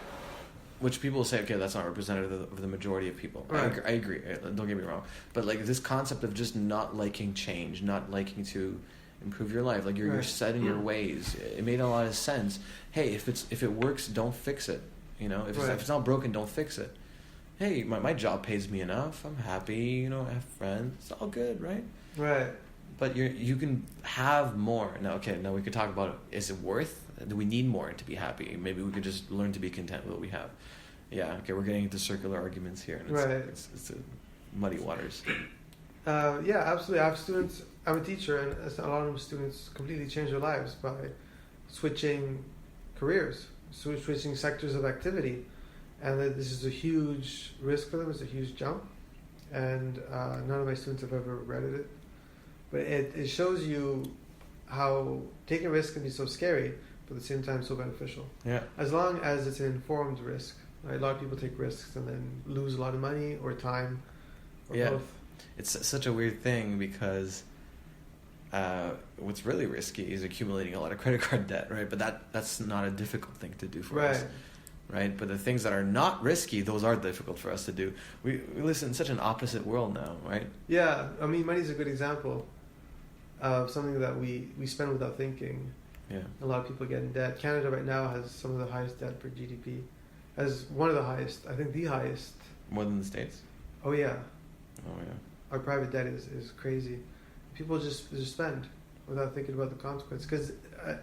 Which people say, okay, that's not representative of the majority of people. Right. I agree. Don't get me wrong. But like this concept of just not liking change, not liking to improve your life, like you're set in your ways. It made a lot of sense. Hey, if it works, don't fix it. You know, if it's not broken, don't fix it. Hey, my job pays me enough. I'm happy. You know, I have friends. It's all good, right? Right. But you can have more. Now we could talk about it. Is it worth? Do we need more to be happy? Maybe we could just learn to be content with what we have. Yeah, okay, we're getting into circular arguments here. And it's muddy waters. Yeah, absolutely. I have students, I'm a teacher, and a lot of students completely change their lives by switching careers, switching sectors of activity. And this is a huge risk for them, it's a huge jump. And none of my students have ever regretted it. But it shows you how taking a risk can be so scary, but at the same time so beneficial. Yeah. As long as it's an informed risk. Right? A lot of people take risks and then lose a lot of money or time or both. It's such a weird thing because what's really risky is accumulating a lot of credit card debt, right? But that's not a difficult thing to do for us. Right? But the things that are not risky, those are difficult for us to do. We live in such an opposite world now, right? Yeah. I mean, money's a good example of something that we spend without thinking. Yeah. A lot of people get in debt. Canada right now has some of the highest debt per GDP. As one of the highest, I think the highest. More than the States? Oh yeah. Oh yeah. Our private debt is crazy. People just spend without thinking about the consequence. Because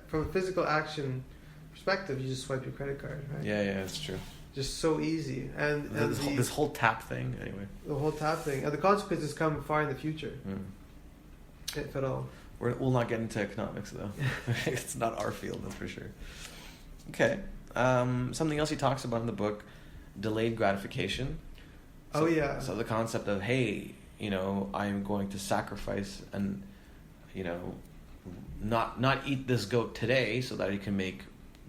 from a physical action perspective, you just swipe your credit card, right? Yeah, it's true. Just so easy. And this whole tap thing, anyway. The whole tap thing. And the consequences come far in the future. If at all. We'll not get into economics, though. It's not our field, that's for sure. Okay. Something else he talks about in the book, delayed gratification. So the concept of, hey, you know, I'm going to sacrifice and, you know, not eat this goat today so that he can make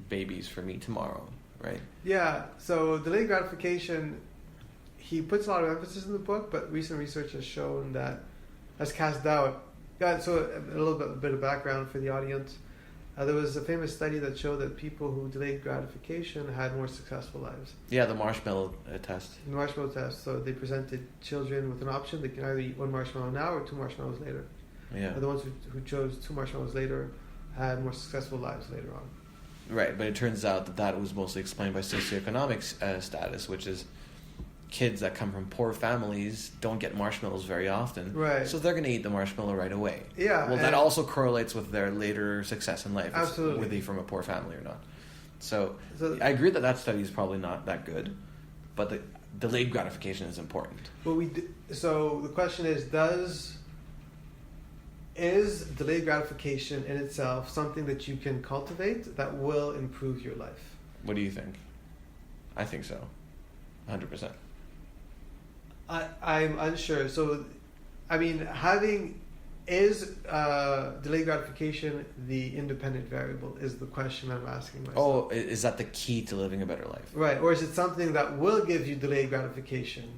babies for me tomorrow, right? Yeah, so delayed gratification, he puts a lot of emphasis in the book, but recent research has cast doubt. Yeah, so a little bit of background for the audience. There was a famous study that showed that people who delayed gratification had more successful lives. Yeah, the marshmallow test. The marshmallow test. So they presented children with an option. They can either eat one marshmallow now or 2 marshmallows later. Yeah. And the ones who chose 2 marshmallows later had more successful lives later on. Right, but it turns out that was mostly explained by socioeconomic status, which is kids that come from poor families don't get marshmallows very often. Right. So they're going to eat the marshmallow right away. Yeah. Well, that also correlates with their later success in life. Absolutely. Whether they're from a poor family or not. So I agree that study is probably not that good, but the delayed gratification is important. Well, so the question is delayed gratification in itself something that you can cultivate that will improve your life? What do you think? I think so. 100%. I'm unsure. So, I mean, is delayed gratification the independent variable is the question I'm asking myself. Oh, is that the key to living a better life? Right. Or is it something that will give you delayed gratification?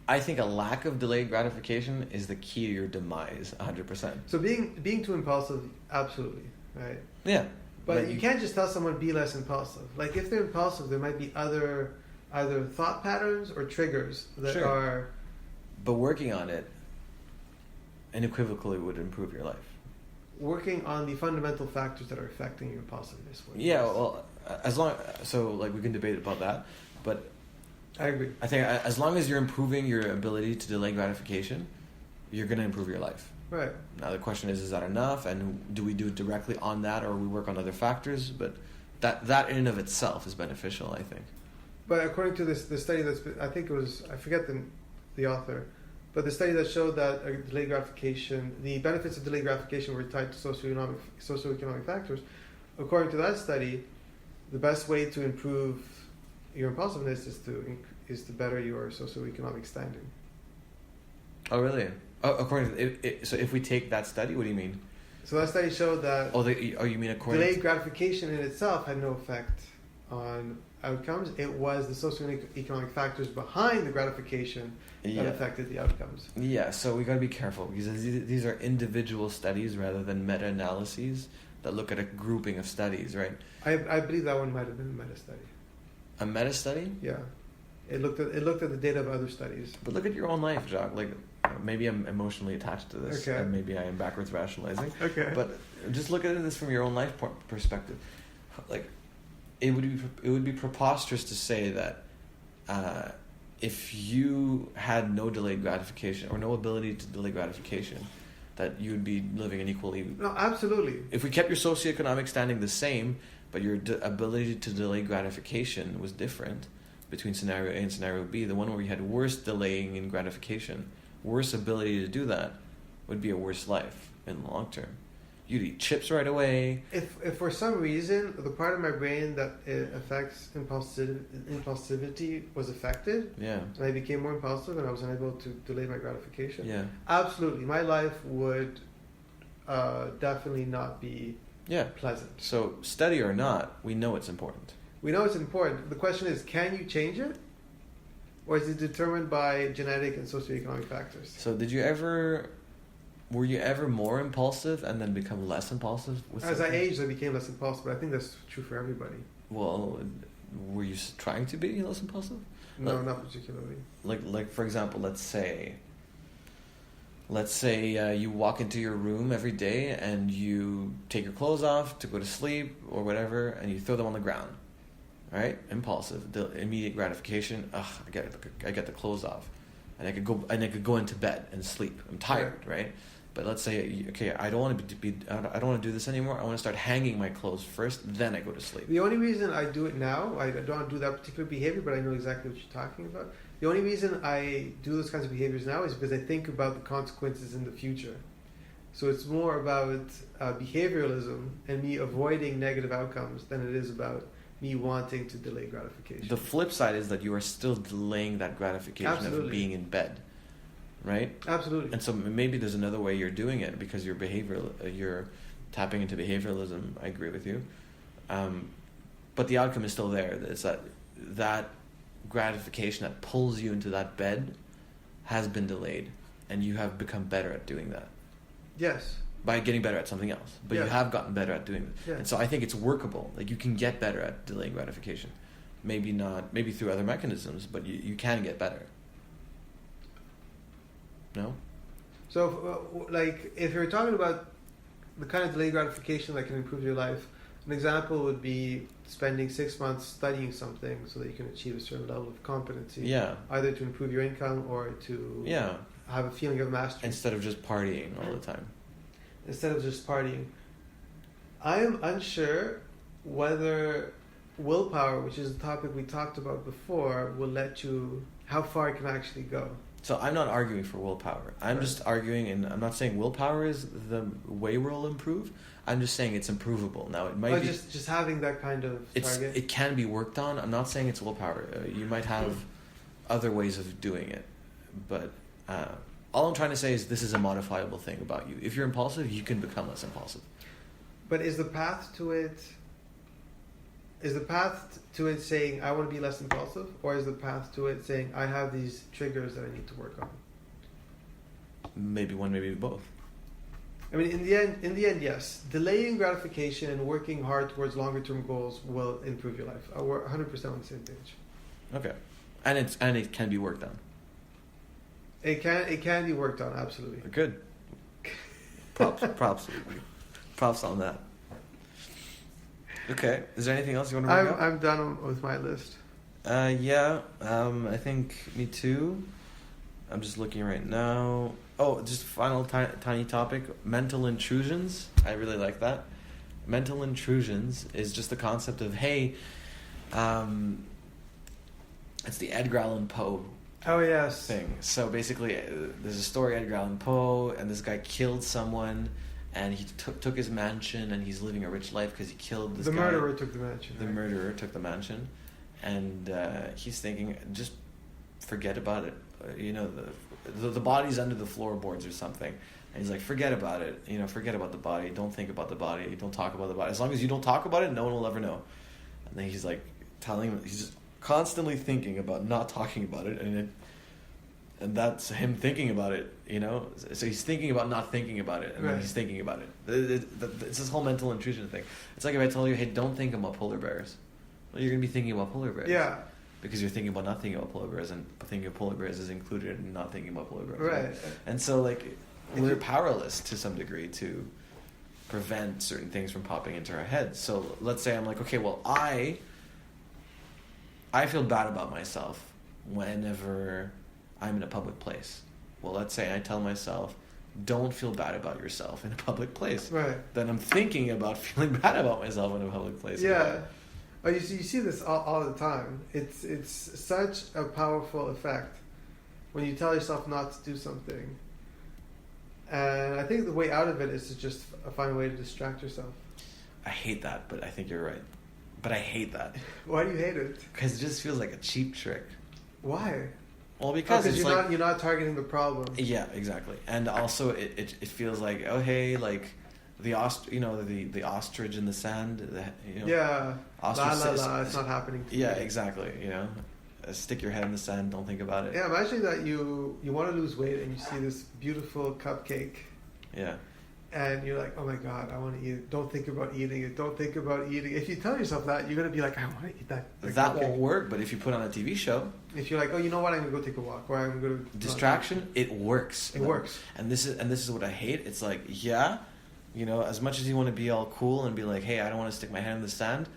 I think a lack of delayed gratification is the key to your demise, 100%. So being too impulsive, absolutely, right? Yeah. But you can't just tell someone be less impulsive. Like if they're impulsive, there might be either thought patterns or triggers that are... But working on it unequivocally would improve your life. Working on the fundamental factors that are affecting your impulsiveness. Yeah, well, we can debate about that, but I agree. I think as long as you're improving your ability to delay gratification, you're going to improve your life. Right. Now the question is that enough? And do we do it directly on that, or we work on other factors? But that in and of itself is beneficial, I think. But according to the study I think it was, I forget the author, but the study that showed that delayed gratification, the benefits of delayed gratification were tied to socioeconomic factors. According to that study, the best way to improve your impulsiveness is to better your socioeconomic standing. Oh, really? Oh, according to so if we take that study, what do you mean? So that study showed that. You mean according delayed gratification in itself had no effect on outcomes. It was the socioeconomic factors behind the gratification that affected the outcomes. Yeah, so we got to be careful because these are individual studies rather than meta-analyses that look at a grouping of studies, right? I believe that one might have been a meta study. A meta study? Yeah, it looked at the data of other studies. But look at your own life, Jacques. Like, maybe I'm emotionally attached to this, and maybe I am backwards rationalizing. Okay. But just look at this from your own life perspective. Like, it would be preposterous to say that if you had no delayed gratification or no ability to delay gratification, that you would be living an equally... No, absolutely. If we kept your socioeconomic standing the same, but your ability to delay gratification was different between scenario A and scenario B, the one where you had worse delaying in gratification, worse ability to do that, would be a worse life in the long term. You'd eat chips right away. If for some reason the part of my brain that affects impulsivity was affected, and I became more impulsive and I was unable to delay my gratification, absolutely, my life would definitely not be pleasant. So, study or not, we know it's important. We know it's important. The question is, can you change it? Or is it determined by genetic and socioeconomic factors? So were you ever more impulsive and then become less impulsive? As I aged, I became less impulsive, but I think that's true for everybody. Well, were you trying to be less impulsive? No, not particularly. Like for example, let's say you walk into your room every day and you take your clothes off to go to sleep or whatever, and you throw them on the ground. Right? Impulsive, the immediate gratification. I get the clothes off, and I could go into bed and sleep. I'm tired, right? But let's say, okay, I don't want to do this anymore. I want to start hanging my clothes first, then I go to sleep. The only reason I do it now, I don't do that particular behavior, but I know exactly what you're talking about. The only reason I do those kinds of behaviors now is because I think about the consequences in the future. So it's more about behavioralism and me avoiding negative outcomes than it is about me wanting to delay gratification. The flip side is that you are still delaying that gratification of being in bed, right? Absolutely. And so maybe there's another way you're doing it because you're tapping into behavioralism. I agree with you, but the outcome is still there. It's that gratification that pulls you into that bed has been delayed, and you have become better at doing that. Yes. By getting better at something else. But you have gotten better at doing it. Yeah. And so I think it's workable. Like, you can get better at delaying gratification. Maybe through other mechanisms, but you can get better. No? So, if you're talking about the kind of delayed gratification that can improve your life, an example would be spending 6 months studying something so that you can achieve a certain level of competency. Yeah. Either to improve your income or to have a feeling of mastery. Instead of just partying all the time. I am unsure whether willpower, which is the topic we talked about before, will let you, how far it can actually go. So I'm not arguing for willpower. I'm just arguing, and I'm not saying willpower is the way we'll improve. I'm just saying it's improvable. Now, it might be... just having that kind of target? It can be worked on. I'm not saying it's willpower. You might have other ways of doing it. But... all I'm trying to say is this is a modifiable thing about you. If you're impulsive, you can become less impulsive. But is the path to it saying I want to be less impulsive, or is the path to it saying I have these triggers that I need to work on? Maybe one, maybe both. I mean, in the end, yes. Delaying gratification and working hard towards longer term goals will improve your life. We're 100% on the same page. Okay, and it can be worked on. It can be worked on, absolutely. Good. Props on that. Okay. Is there anything else you want to bring up? I'm done with my list. I think me too. I'm just looking right now. Oh, just final tiny topic. Mental intrusions. I really like that. Mental intrusions is just the concept of, hey, it's the Edgar Allan Poe thing. So basically, there's a story, Edgar Allan Poe, and this guy killed someone, and he took his mansion, and he's living a rich life because he killed this guy. The murderer took the mansion. The murderer took the mansion, and he's thinking, just forget about it. The body's under the floorboards or something. And he's like, forget about it. Forget about the body. Don't think about the body. Don't talk about the body. As long as you don't talk about it, no one will ever know. And then he's like telling him, he's constantly thinking about not talking about it, and that's him thinking about it. So he's thinking about not thinking about it, and then he's thinking about it. It's this whole mental intrusion thing. It's like if I told you, hey, don't think about polar bears. Well, you're gonna be thinking about polar bears. Yeah. Because you're thinking about not thinking about polar bears, and thinking of polar bears is included in not thinking about polar bears. Right. And so, we're powerless to some degree to prevent certain things from popping into our heads. So let's say I'm like, okay, well, I feel bad about myself whenever I'm in a public place. Well, let's say I tell myself, don't feel bad about yourself in a public place. Right. Then I'm thinking about feeling bad about myself in a public place. Yeah. Oh, you see this all the time. It's such a powerful effect when you tell yourself not to do something. And I think the way out of it is to just find a way to distract yourself. I hate that, but I think you're right. But I hate that. Why do you hate it? Because it just feels like a cheap trick. Why? Well, because it's you're not targeting the problem. Yeah, exactly. And also, it feels like, oh hey, like the the ostrich in the sand. Yeah. Ostrich. It's not happening. Yeah, exactly. Stick your head in the sand. Don't think about it. Yeah, imagine that you want to lose weight and you see this beautiful cupcake. Yeah. And you're like, oh my God, I want to eat it. Don't think about eating it. Don't think about eating it. If you tell yourself that, you're going to be like, I want to eat that. That won't work, but if you put on a TV show... If you're like, oh, you know what, I'm going to go take a walk. Or I'm going to... Distraction, it works. It works. And this is what I hate. It's like, yeah, as much as you want to be all cool and be like, hey, I don't want to stick my head in the sand,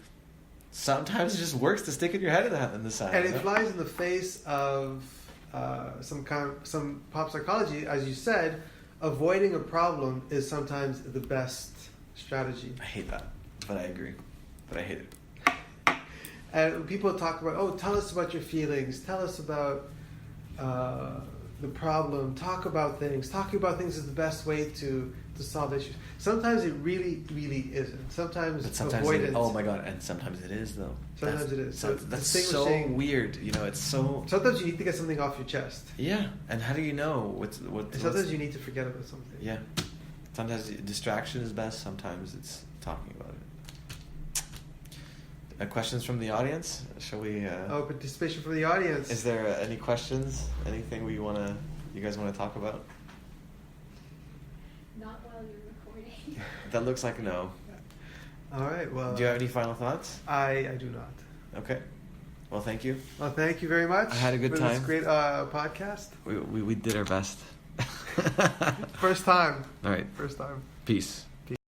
sometimes it just works to stick your head in the sand. And it flies in the face of some pop psychology, as you said. Avoiding a problem is sometimes the best strategy. I hate that, but I agree. But I hate it. And people talk about, tell us about your feelings. Tell us about the problem. Talk about things. Talking about things is the best way to solve issues. Sometimes it really, really isn't. Sometimes avoidance. Oh my God! And sometimes it is though. Sometimes it is. So that's so weird. It's so. Sometimes you need to get something off your chest. Yeah, and how do you know what? Sometimes you need to forget about something. Yeah, sometimes distraction is best. Sometimes it's talking about it. Questions from the audience? Shall we? Participation from the audience. Is there any questions? Anything you guys want to talk about? Not while you're recording. That looks like a no. All right. Well. Do you have any final thoughts? I do not. Okay. Well, thank you. Well, thank you very much. I had a good time. This great podcast. We did our best. First time. All right. First time. Peace.